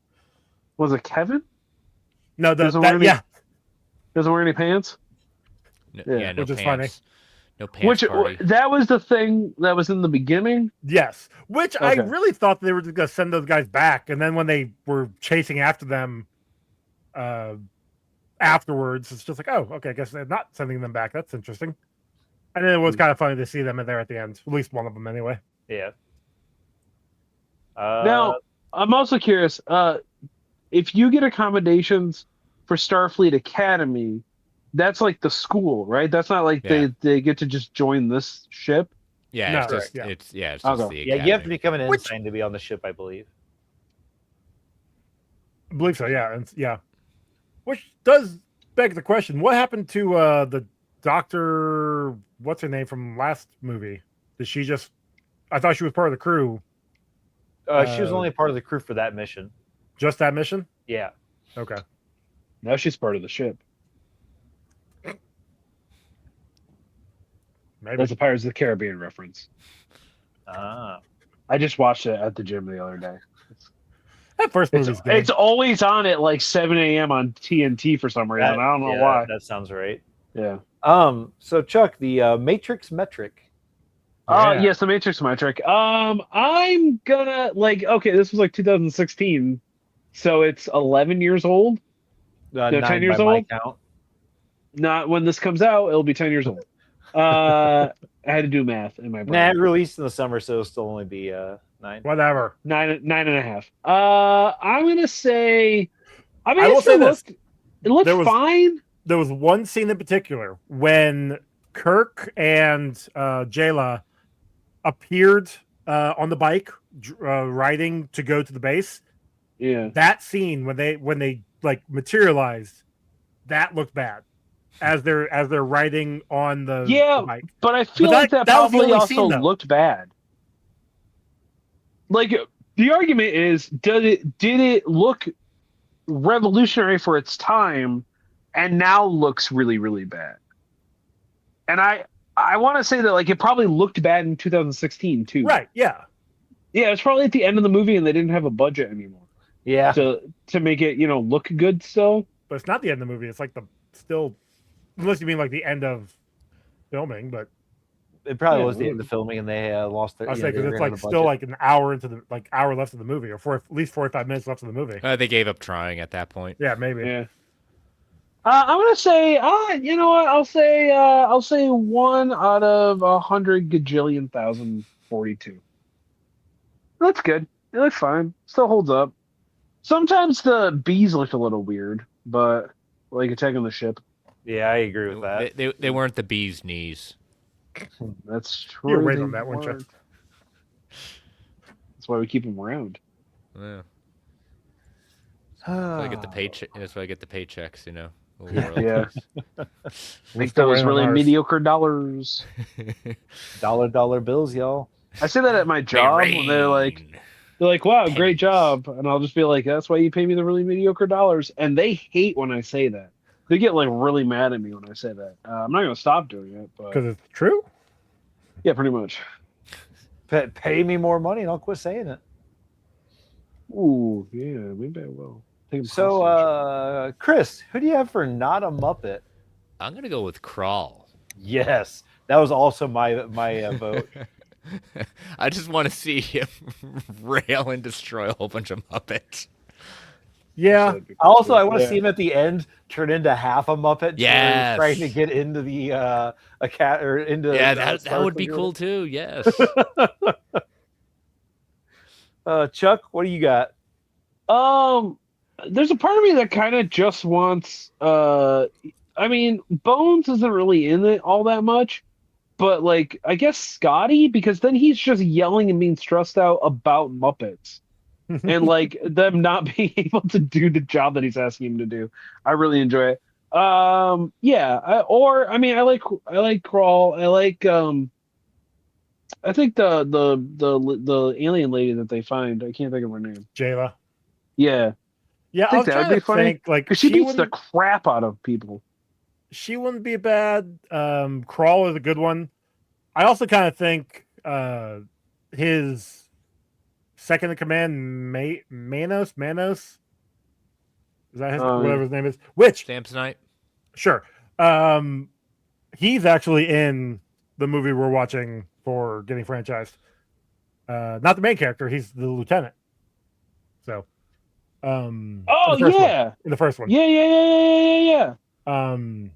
Was it Kevin? No, Doesn't wear any- yeah. Doesn't wear any pants. No, Yeah, yeah, no which is pants. No pants party. That was the thing that was in the beginning. Yes, which I Okay. really thought they were just going to send those guys back, and then when they were chasing after them, afterwards, it's just like, oh, okay, I guess they're not sending them back. That's interesting. And then it was kind of funny to see them in there at the end, at least one of them anyway. Yeah. Now, I'm also curious. If you get accommodations for Starfleet Academy, that's like the school, right? That's not like they get to just join this ship. Yeah, No, it's just right, yeah. it's just Okay. the yeah, you have to academy. become an ensign to be on the ship, I believe. I believe so, yeah. And yeah. Which does beg the question, what happened to the doctor, what's her name from last movie? Did she just, I thought she was part of the crew. She was only part of the crew for that mission. Just that mission? Yeah. Okay. Now she's part of the ship. Maybe. That's a Pirates of the Caribbean reference. Ah. I just watched it at the gym the other day. That first movie's good. It's always on at like 7 a.m. on TNT for some reason. I don't know why. That sounds right. Yeah. So Chuck, the Matrix metric. Yes, the Matrix metric. I'm gonna okay, this was like 2016, so it's 11 years old. No, 10 years by my old. count. Not when this comes out, it'll be 10 years old. I had to do math in my brain. Nah, it released in the summer, so it'll still only be 9. Whatever. 9.5. I'm gonna say. I mean, I will say this. It looked fine. There was one scene in particular when Kirk and Jayla appeared on the bike riding to go to the base. Yeah. That scene when they like materialized, that looked bad as they're riding on the bike. But I feel like that was the probably only also scene, though. looked bad. Like the argument is, did it look revolutionary for its time, and now looks really, really bad? And I want to say that like it probably looked bad in 2016 too. Right? Yeah. Yeah, it's probably at the end of the movie, and they didn't have a budget anymore. Yeah. To make it look good still. But it's not the end of the movie. It's like unless you mean like the end of filming, but It probably was the end of filming, and they lost their. I was saying because it's like still like an hour into the hour left of the movie, or at least 45 minutes left of the movie. They gave up trying at that point. Yeah, maybe. Yeah. I'm gonna say, you know what? I'll say 1 out of 100 gajillion thousand 42. That's good. It looks fine. Still holds up. Sometimes the bees looked a little weird, but like attacking the ship. Yeah, I agree with that. They weren't the bee's knees. That's true. You're right on that one, Chuck. That's why we keep them around. Yeah. That's why I get the paycheck. That's why I get the paychecks. Yeah. Make those really mediocre dollars. Dollar bills, y'all. I say that at my job when they're like, wow, great job. And I'll just be like, that's why you pay me the really mediocre dollars. And they hate when I say that. They get like really mad at me when I say that. I'm not going to stop doing it. Because it's true? Yeah, pretty much. Pay me more money and I'll quit saying it. Ooh, yeah, maybe I will. So, Chris, who do you have for not a Muppet? I'm going to go with Crawl. Yes, that was also my vote. I just want to see him rail and destroy a whole bunch of Muppets. Yeah. Also, I want to see him at the end turn into half a Muppet. Yes. Trying to get into the a cat or into. Yeah, that would be cool too. Yes. Chuck, what do you got? There's a part of me that kind of just wants. I mean, Bones isn't really in it all that much. But, like, I guess Scotty, because then he's just yelling and being stressed out about Muppets. And, like, them not being able to do the job that he's asking him to do. I really enjoy it. Yeah. I like Crawl. I like, I think the alien lady that they find, I can't think of her name. Jayla. Yeah. Yeah, I think that would be funny. Think, like, because she beats the crap out of people. She wouldn't be bad. Crawl is a good one. I also kind of think his second in command, Manos. Is that his, whatever his name is? Which Samsonite. Sure. He's actually in the movie we're watching for getting franchised. Not the main character; he's the lieutenant. So, in Oh the first one. yeah, In the first one. yeah. Um,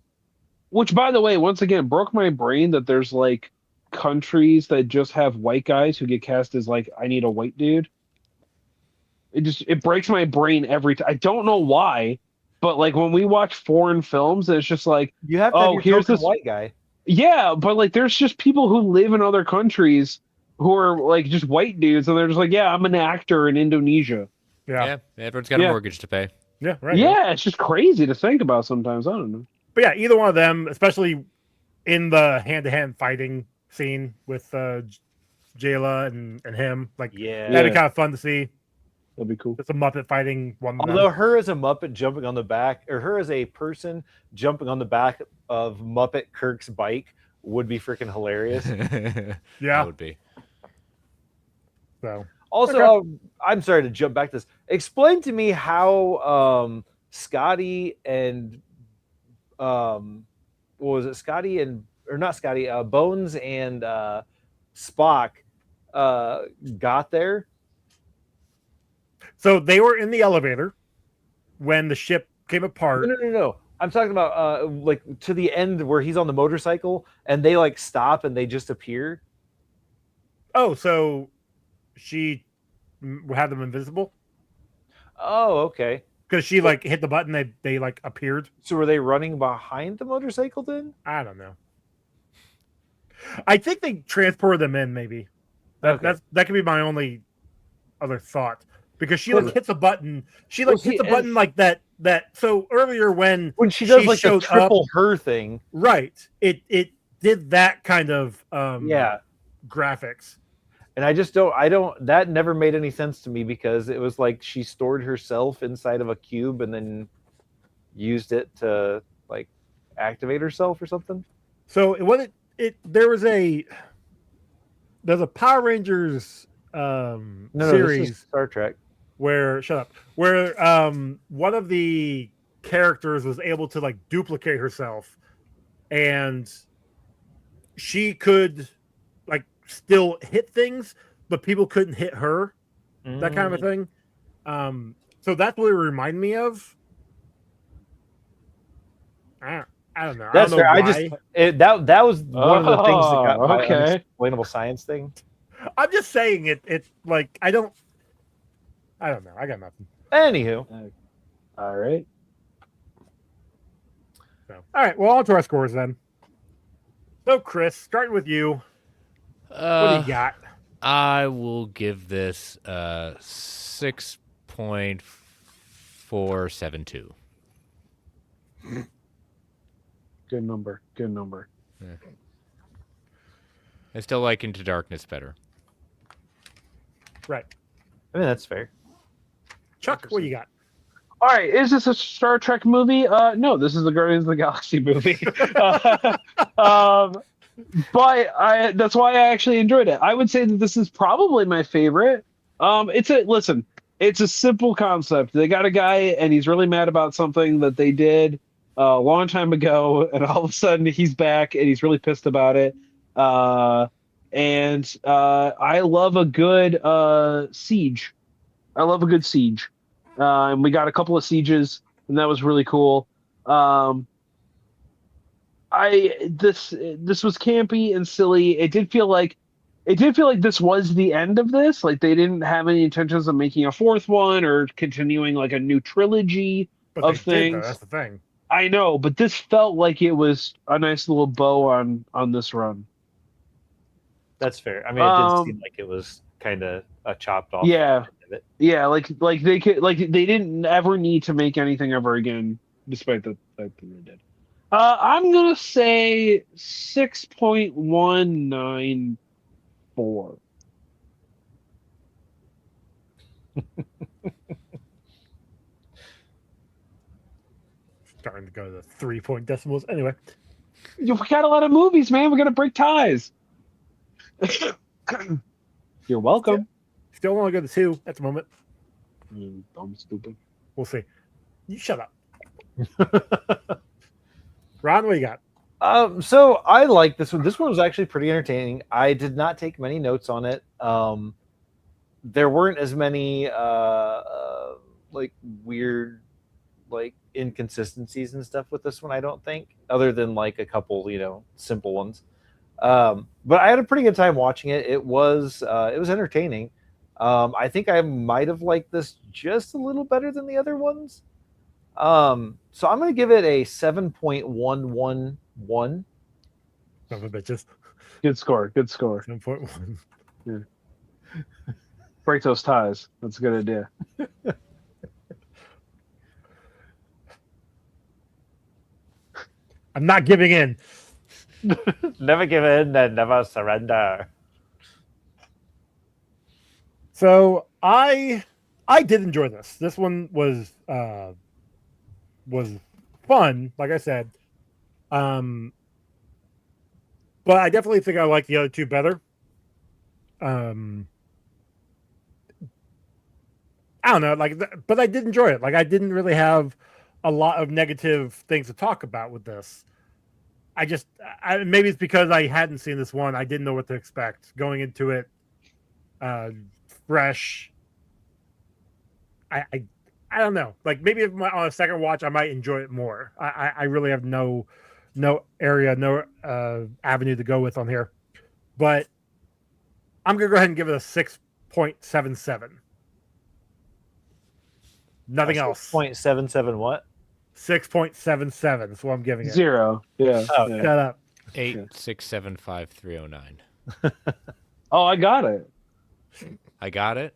Which, by the way, once again broke my brain that there's like countries that just have white guys who get cast as like I need a white dude. It breaks my brain every time. I don't know why, but like when we watch foreign films, it's just like, You have to have oh, your here's token this white guy. Yeah, but like there's just people who live in other countries who are like just white dudes, and they're just like, yeah, I'm an actor in Indonesia. yeah, everyone's got a Yeah. mortgage to pay. yeah, right. Yeah, it's just crazy to think about sometimes. I don't know. But yeah, either one of them, especially in the hand-to-hand fighting scene with Jayla and him, like Yeah. that'd be kind of fun to see. That'd be cool. It's a Muppet fighting one. of them. Although her as a Muppet jumping on the back, or her as a person jumping on the back of Muppet Kirk's bike would be freaking hilarious. That Yeah. would be. So Also, Okay. I'm sorry to jump back to this. Explain to me how Scotty and what was it? Scotty and or not Scotty, Bones and Spock got there. So they were in the elevator when the ship came apart. No. I'm talking about like to the end where he's on the motorcycle and they like stop and they just appear. Oh, so she had them invisible Oh, okay. because she like hit the button. They like appeared. So were they running behind the motorcycle then? I don't know. I think they transported them in. Maybe Okay. that could be my only other thought because she like hits a button. She like Well, see, hits a and- button like that. So earlier when She does like the showed triple her thing. right, it did that kind of Yeah. graphics. And I don't that never made any sense to me because it was like she stored herself inside of a cube and then used it to like activate herself or something. So it wasn't it. There's a Power Rangers No, series this is Star Trek. where one of the characters was able to like duplicate herself, and she could like still hit things, but people couldn't hit her. That kind of a thing. So that's what it reminded me of. I don't know. That's I don't know fair. why. That was one of the things that got my okay. unexplainable science thing. I'm just saying it's like I don't know. I got nothing. Anywho, All right. So, all right. Well, on to our scores then. So, Chris, starting with you, what do you got? I will give this 6.472. Good number. Good number. I still like Into Darkness better. Right, I mean that's fair. Chuck, what do you got? All right, is this a Star Trek movie? No, this is the Guardians of the Galaxy movie. But that's why I actually enjoyed it. I would say that this is probably my favorite. It's a simple concept. They got a guy and he's really mad about something that they did a long time ago, and all of a sudden he's back and he's really pissed about it. I love a good siege. I love a good siege. And we got a couple of sieges, and that was really cool. This was campy and silly. It did feel like this was the end of this. Like they didn't have any intentions of making a fourth one or continuing like a new trilogy But of they did, though. things. That's the thing. I know, but this felt like it was a nice little bow on this run. That's fair. I mean, it did seem like it was kind of a chopped off. Yeah. end of it. Yeah, like they could they didn't ever need to make anything ever again, despite the fact that they did. I'm gonna say 6.194. Starting to go to the 3-point decimals. Anyway, We got a lot of movies, man. We're gonna break ties. You're welcome. still want to go to 2 at the moment. Dumb, stupid. We'll see. You shut up. Ron, what do you got? So I like this one. This one was actually pretty entertaining. I did not take many notes on it. There weren't as many like weird like inconsistencies and stuff with this one, I don't think, other than like a couple, simple ones. But I had a pretty good time watching it. It was entertaining. I think I might have liked this just a little better than the other ones. So I'm going to give it a 7.111. Son of a bitches. Good score. Good score. 7.1. Yeah. Break those ties. That's a good idea. I'm not giving in. Never give in and never surrender. So I did enjoy this. This one was fun, like I said. But I definitely think I like the other two better. I don't know, but I did enjoy it. Like, I didn't really have a lot of negative things to talk about with this. Maybe it's because I hadn't seen this one. I didn't know what to expect going into it. Fresh. I don't know. Like, maybe if on a second watch, I might enjoy it more. I really have no avenue to go with on here. But I'm gonna go ahead and give it a 6.77. Nothing else. 6.77 what? 6.77 is what I'm giving it. 0. Yeah. Oh, yeah. Shut up. 8675309. Oh, I got it. I got it.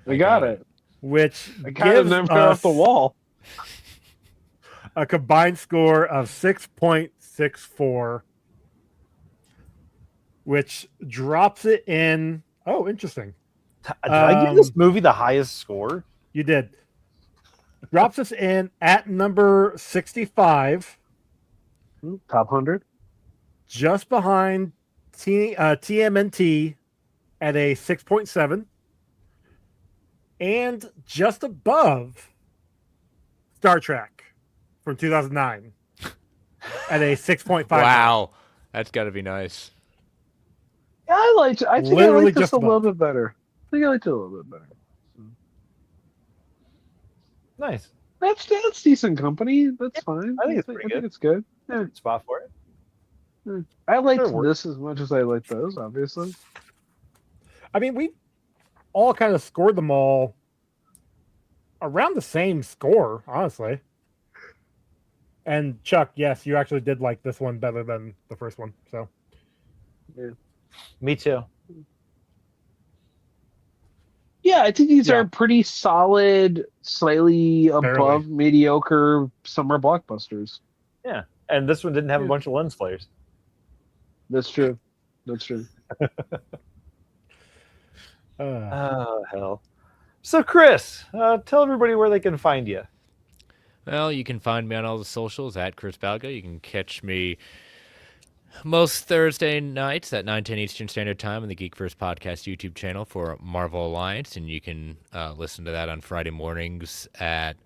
I got it. Which I kind of gives never got off us the wall. a combined score of 6.64, which drops it in. Oh, interesting. Did I give this movie the highest score? You did. Drops us in at number 65, Top 100. just behind TMNT at a 6.7, and just above Star Trek from 2009 at a 6.5. Wow, that's got to be nice. Yeah, I think I Literally like this just a little above. bit better. I think I liked it a little bit better. Nice. That's decent company. That's fine. I think it's pretty I think good. it's good. Yeah. Spot for it. I liked Sure works. this as much as I liked those, obviously. I mean, we all kind of scored them all around the same score, honestly. And Chuck, yes, you actually did like this one better than the first one. So Me too. Yeah, I think these Yeah. are pretty solid, slightly above mediocre summer blockbusters. Yeah. And this one didn't have a bunch of lens flares. That's true. That's true. Oh, hell. So, Chris, tell everybody where they can find you. Well, you can find me on all the socials at Chris Balga. You can catch me most Thursday nights at 9:10 Eastern Standard Time on the Geekverse Podcast YouTube channel for Marvel Alliance, and you can listen to that on Friday mornings at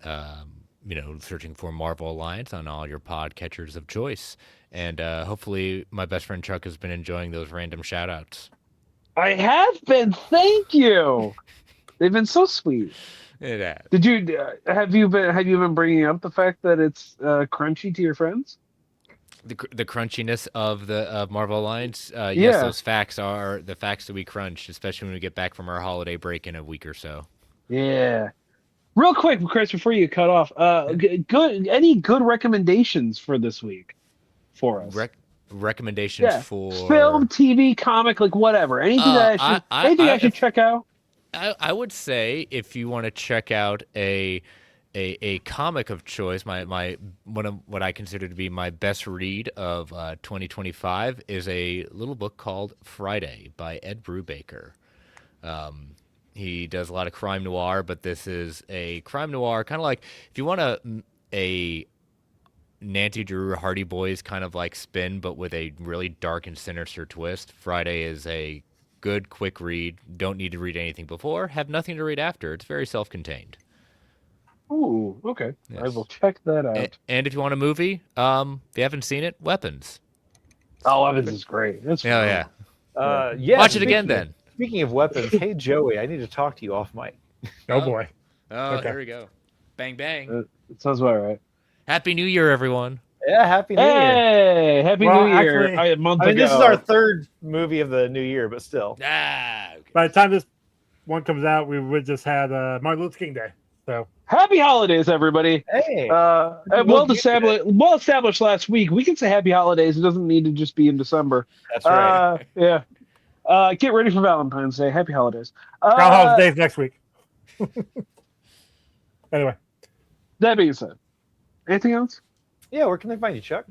searching for Marvel Alliance on all your podcatchers of choice. And hopefully, my best friend Chuck has been enjoying those random shout-outs. I have been. Thank you. They've been so sweet. It has. Did you have you been bringing up the fact that it's crunchy to your friends? The crunchiness of the Marvel Alliance. Yes, Yeah. those facts are the facts that we crunch, especially when we get back from our holiday break in a week or so. Yeah. Real quick, Chris, before you cut off, any good recommendations for this week for us? Recommendations for film, TV, comic, like whatever. Anything that I should check out? I would say if you want to check out a comic of choice, my one of what I consider to be my best read of 2025 is a little book called Friday by Ed Brubaker. He does a lot of crime noir, but this is a crime noir kind of like if you want a Nancy Drew Hardy Boys kind of like spin, but with a really dark and sinister twist. Friday is a good, quick read. Don't need to read anything before. Have nothing to read after. It's very self-contained. Ooh, okay. Yes. I will check that out. And if you want a movie, if you haven't seen it, Weapons. Oh, Evans is great. That's Yeah, fun. yeah. Yeah. Watch it again then. Speaking of weapons, hey Joey, I need to talk to you off mic. Oh boy. Oh, Okay. here we go. Bang bang. It sounds about right. Happy New Year, everyone. Yeah, happy New Year. Hey, Happy Well, New Year! actually, A month I mean, ago. this is our third movie of the new year, but still. Okay. By the time this one comes out, we would just had Martin Luther King Day. So Happy holidays, everybody. Hey, And well established last week. We can say happy holidays. It doesn't need to just be in December. that's right. Yeah. Get ready for Valentine's Day. Happy holidays. Groundhog Day's next week. Anyway, That being said, anything else? Yeah, where can they find you, Chuck?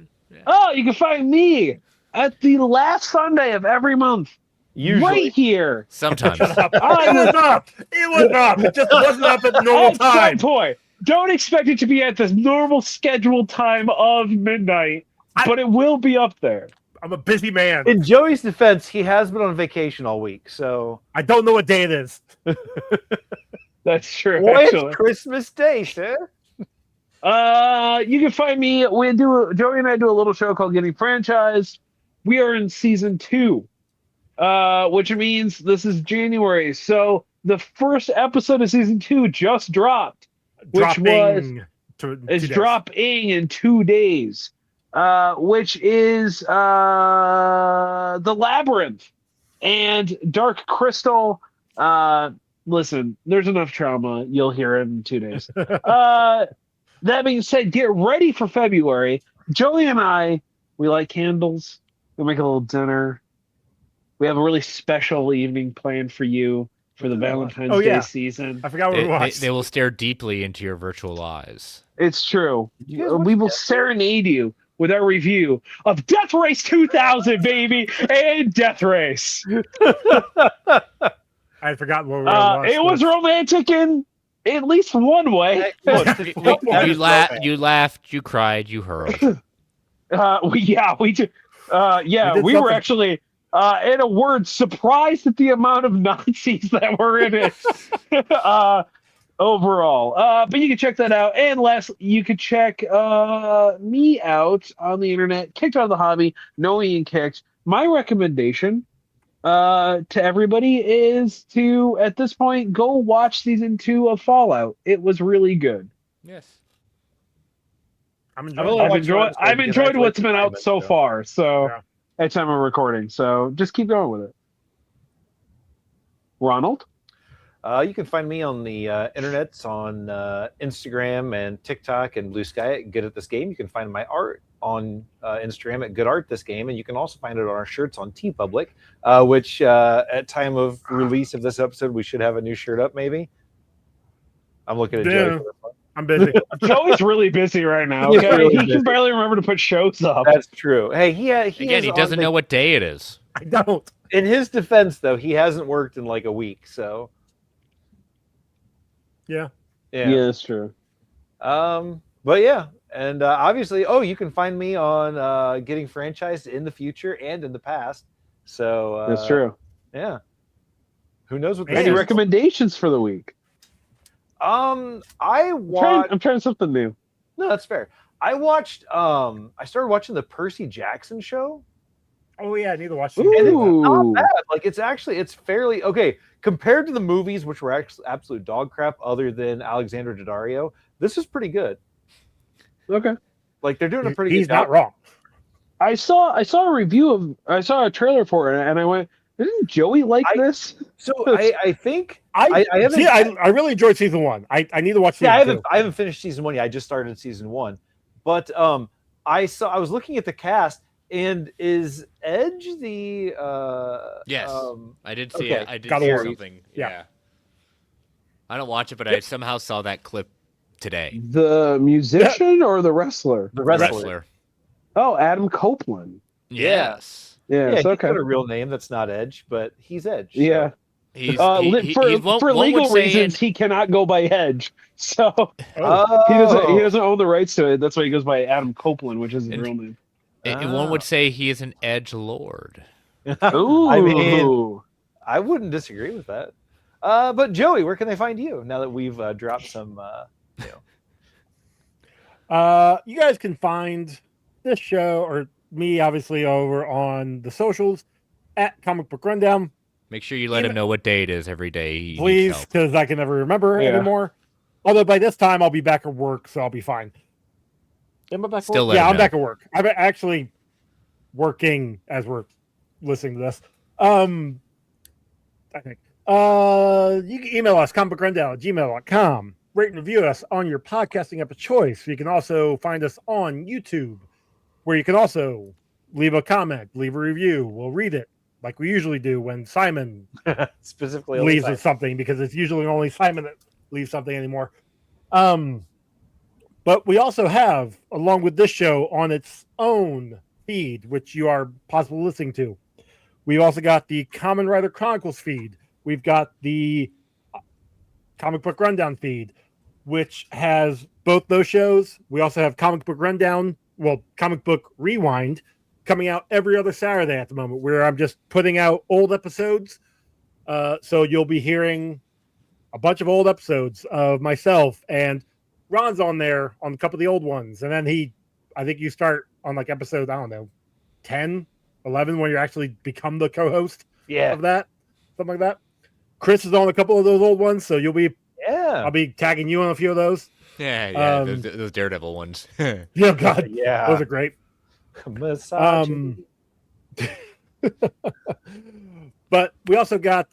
Oh, you can find me at the last Sunday of every month, Usually. right here. Sometimes. it was up. It was up. It just wasn't up at the normal At some time. point. Don't expect it to be at the normal scheduled time of midnight, but it will be up there. I'm a busy man. In Joey's defense, he has been on vacation all week, so I don't know what day it is. That's true. well, Actually. it's Christmas Day, sir. You can find me. Joey and I do a little show called Getting Franchised. We are in season 2, which means this is January. So the first episode of season 2 just dropped, Dropping is dropping in 2 days, which is The Labyrinth and Dark Crystal. Listen, there's enough trauma. You'll hear it in 2 days. That being said, get ready for February. Joey and I, we light candles. We make a little dinner. We have a really special evening planned for you for the Valentine's Day season. I forgot what it was. They will stare deeply into your virtual eyes. It's true. you guys watch We will Death serenade you with our review of Death Race 2000, baby, and Death Race. I had forgotten what it was. It was romantic in at least one way. You laughed, you cried, you hurled. We do. We were something. actually, in a word, surprised at the amount of Nazis that were in it. Overall, but you can check that out. And last, you can check me out on the internet. Kicked out of the hobby, knowing and kicked. My recommendation to everybody is to, at this point, go watch season 2 of Fallout. It was really good. Yes. I'm I've enjoyed what's been out so far. So Yeah. at time of recording. So just keep going with it. Ronald? You can find me on the internets on Instagram and TikTok and Bluesky at Good at This Game. You can find my art on Instagram at Good Art This Game, and you can also find it on our shirts on TeePublic, which at time of release of this episode, we should have a new shirt up, maybe. I'm looking at Joey. I'm busy. Joey's really busy right now. He's Okay? really He busy. can barely remember to put shows up. That's true. Hey, he Doesn't know what day it is. I don't. In his defense, though, he hasn't worked in like a week, so Yeah. yeah. that's true. But yeah, and obviously, you can find me on Getting Franchised in the future and in the past. So That's true. Yeah. Who knows what? Any recommendations for the week? I watched. I'm trying something new. No, that's fair. I watched. I started watching the Percy Jackson show. Oh yeah, I need to watch And it's not Ooh. bad. Like it's fairly okay compared to the movies, which were actually absolute dog crap. Other than Alexander Daddario, this is pretty good. Okay. Like they're doing a pretty He's good not job. wrong. I saw a trailer for it, and I went, didn't Joey like this? So I think I haven't. see. I really enjoyed season 1. I need to watch season Yeah, 2. I haven't finished season 1 yet. I just started season 1, but I was looking at the cast, and is Edge the Yes. I did see okay. it. I did God of see War. something. Yeah. Yeah. I don't watch it, but I somehow saw that clip today. The musician or the wrestler? the wrestler? Oh, Adam Copeland. Yes. Yeah, Yeah, it's he's okay. got a real name that's not Edge, but he's Edge. so- Yeah. He's, For one legal would say reasons, he cannot go by Edge. So Oh, he doesn't own the rights to it. That's why he goes by Adam Copeland, which is his real name. one would say he is an edge lord. Ooh. I mean, I wouldn't disagree with that. But Joey, where can they find you now that we've dropped some? you guys can find this show or me, obviously, over on the socials at Comic Book Rundown. Make sure you let him know what day it is every day. He needs Please, help. because I can never remember anymore. Although by this time I'll be back at work, so I'll be fine. Am I back at Still work? let Yeah, him I'm know. back at work. I'm actually working as we're listening to this. I think. You can email us, comicbookrundown@gmail.com. Rate and review us on your podcasting app of choice. You can also find us on YouTube, where you can also leave a comment, leave a review. We'll read it like we usually do when Simon Specifically leaves only us something, because it's usually only Simon that leaves something anymore. But we also have, along with this show, on its own feed, which you are possibly listening to, we've also got the Common Rider Chronicles feed. We've got the Comic Book Rundown feed, which has both those shows. We also have Comic Book Rundown, Comic Book Rewind, coming out every other Saturday at the moment, where I'm just putting out old episodes. So you'll be hearing a bunch of old episodes of myself, and Ron's on there on a couple of the old ones. And then I think you start on like episode, I don't know, 10, 11, when you actually become the co-host of that, something like that. Chris is on a couple of those old ones, so I'll be tagging you on a few of those. Yeah, those Daredevil ones. Yeah, God, those are great. But we also got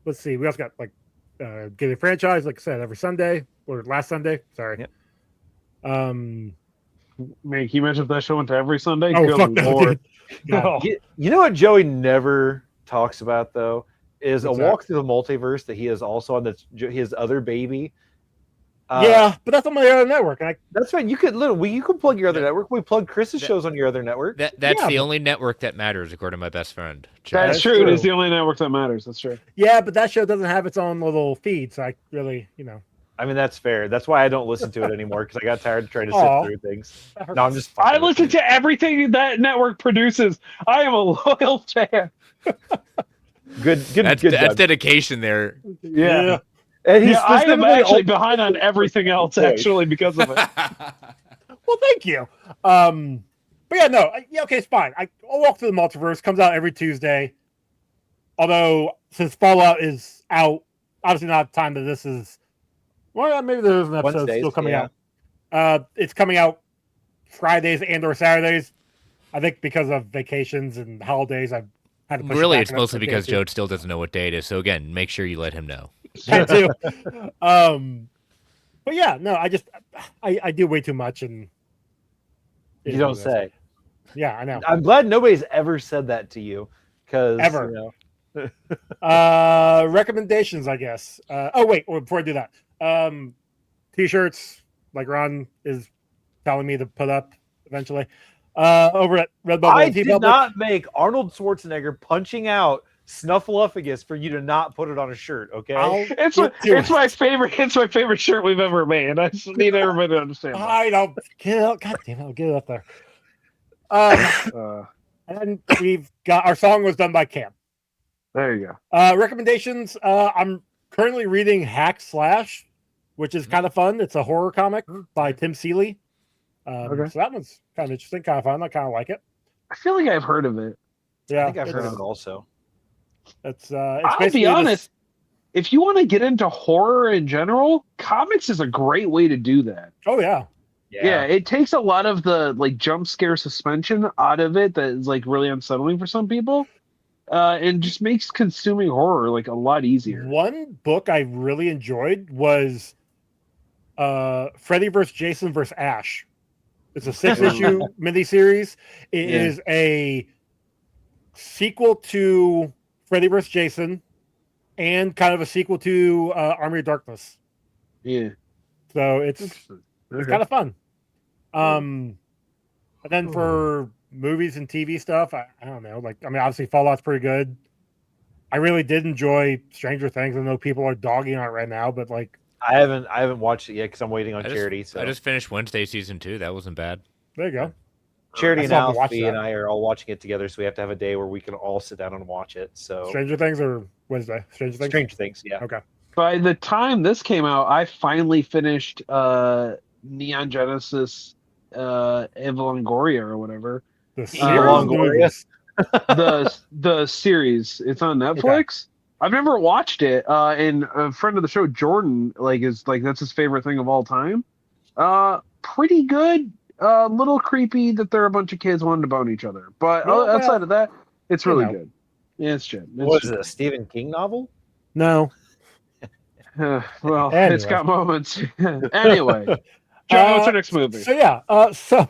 let's see, we also got like Get a Franchise, like I said, every Sunday, or last Sunday, sorry. Yep. Man, can you imagine if that show went to every Sunday? Oh, Good fuck no, Lord. No. You know what Joey never talks about, though, is What's a walk through the multiverse that he is also on his other baby. Yeah, but that's on my other network. That's right. You could plug your other network. We plug Chris's shows on your other network. That's the only network that matters, according to my best friend. That's true. It is the only network that matters. That's true. Yeah, but that show doesn't have its own little feed, so I really, I mean, that's fair. That's why I don't listen to it anymore, because I got tired of trying to sit through things. No, I'm just. I listen to everything that network produces. I am a loyal fan. Good. That's dedication there. Yeah. And he's I am actually behind on everything else, actually, because of it. Well, thank you. But yeah, no, okay, it's fine. I'll walk through the multiverse. Comes out every Tuesday. Although, since Fallout is out, obviously not the time that this is. Well, maybe there's an episode Wednesdays, still coming out. It's coming out Fridays and/or Saturdays. I think because of vacations and holidays, I've had to push Really, it back it's mostly because Joe still doesn't know what day it is. So again, make sure you let him know. I do. But yeah, no, I do way too much, and you don't say. Yeah, I know. I'm glad nobody's ever said that to you, because ever. Recommendations, I guess. Before I do that, t-shirts, like Ron is telling me to put up eventually. Over at Redbubble and TeePublic. I did not make Arnold Schwarzenegger punching out Snuffleupagus for you to not put it on a shirt, okay? It's my favorite shirt we've ever made. I just need everybody to understand that. I don't get it. God damn it, I'll get it up there. And we've got our song was done by Cam. There you go. Recommendations. I'm currently reading Hack Slash, which is kind of fun. It's a horror comic by Tim Seeley. So that one's kind of interesting, kind of fun. I kind of like it. I feel like I've heard of it. Yeah, I think I've heard of it also. It's I'll be honest. If you want to get into horror in general, comics is a great way to do that. Oh yeah. Yeah, it takes a lot of the like jump scare suspension out of it that is like really unsettling for some people. And just makes consuming horror like a lot easier. One book I really enjoyed was Freddy vs. Jason vs. Ash. It's a 6-issue miniseries. It is a sequel to Freddy vs. Jason and kind of a sequel to Army of Darkness. Yeah. So it's kind of fun. And then for movies and TV stuff, I don't know. Obviously Fallout's pretty good. I really did enjoy Stranger Things. I know people are dogging on it right now, but I haven't watched it yet because I'm waiting on Charity. I just finished Wednesday season 2. That wasn't bad. There you go. Charity and Alfie and I are all watching it together, so we have to have a day where we can all sit down and watch it. So Stranger Things or Wednesday? Stranger Things, yeah. Okay. By the time this came out, I finally finished Neon Genesis Evangelia or whatever. The The series, Longoria. the movies. The series. It's on Netflix. I've never watched it. And a friend of the show, Jordan, is that's his favorite thing of all time. Pretty good. Little creepy that there are a bunch of kids wanting to bone each other, but Well, outside of that, it's really know. good. Yeah, it's good. What is it, a Stephen King novel? No. Well, Anyway. it's got moments. Anyway, John, what's our next movie? So yeah, so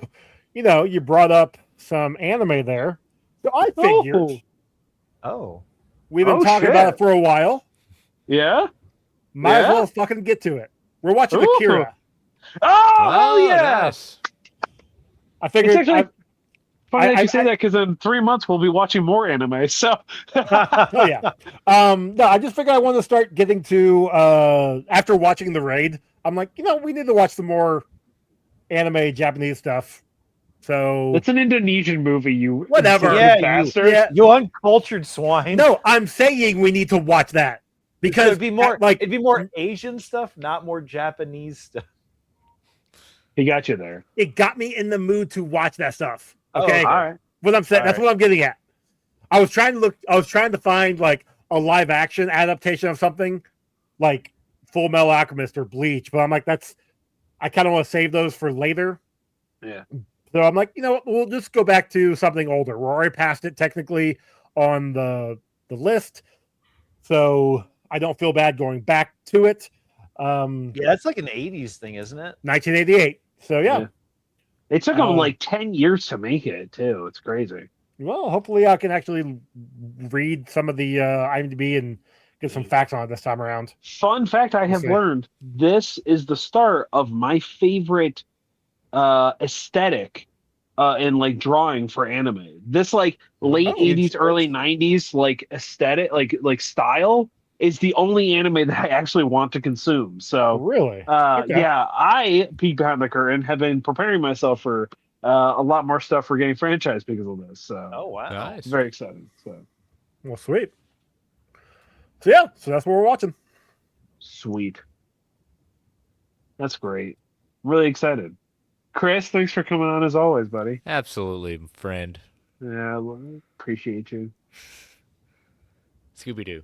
you brought up some anime there. So I figured Oh. we've been Oh, talking about shit. it for a while. Yeah. Might as Yeah? well fucking get to it. We're watching Ooh. Akira. Oh, hell yeah! Nice. I figured. It's actually funny that I- you say that because in 3 months we'll be watching more anime. So, Oh yeah. No, I just figured I wanted to start getting to after watching the raid. I'm like, we need to watch some more anime Japanese stuff. So it's an Indonesian movie. You Whatever. insulted Yeah, bastard. yeah. You uncultured swine. No, I'm saying we need to watch that because So it'd be more like it'd be more Asian stuff, not more Japanese stuff. He got you there. it got me in the mood to watch that stuff. Oh, Okay, okay. All right. what I'm saying. All That's right. what I'm getting at. I was trying to find like a live action adaptation of something like Full Metal Alchemist or Bleach, but I'm like, I kind of want to save those for later. Yeah. So I'm like, we'll just go back to something older. We're already past it technically on the list, so I don't feel bad going back to it. Yeah, that's like an 80s thing, isn't it? 1988. So yeah. It took them Uh, like 10 years to make it too. It's crazy. Well, hopefully I can actually read some of the IMDb and get some facts on it this time around. Fun fact I have see. learned: this is the start of my favorite aesthetic and like drawing for anime. This like late Oh, 80s, early 90s like aesthetic, like style is the only anime that I actually want to consume. So Really? Okay. yeah, I peek behind the curtain have been preparing myself for a lot more stuff for getting franchised because of this. So Oh wow. Nice. very excited. So Well, sweet. So yeah, so that's what we're watching. sweet. That's great. Really excited. Chris, thanks for coming on as always, buddy. Absolutely, friend. Yeah, well, appreciate you. Scooby Doo.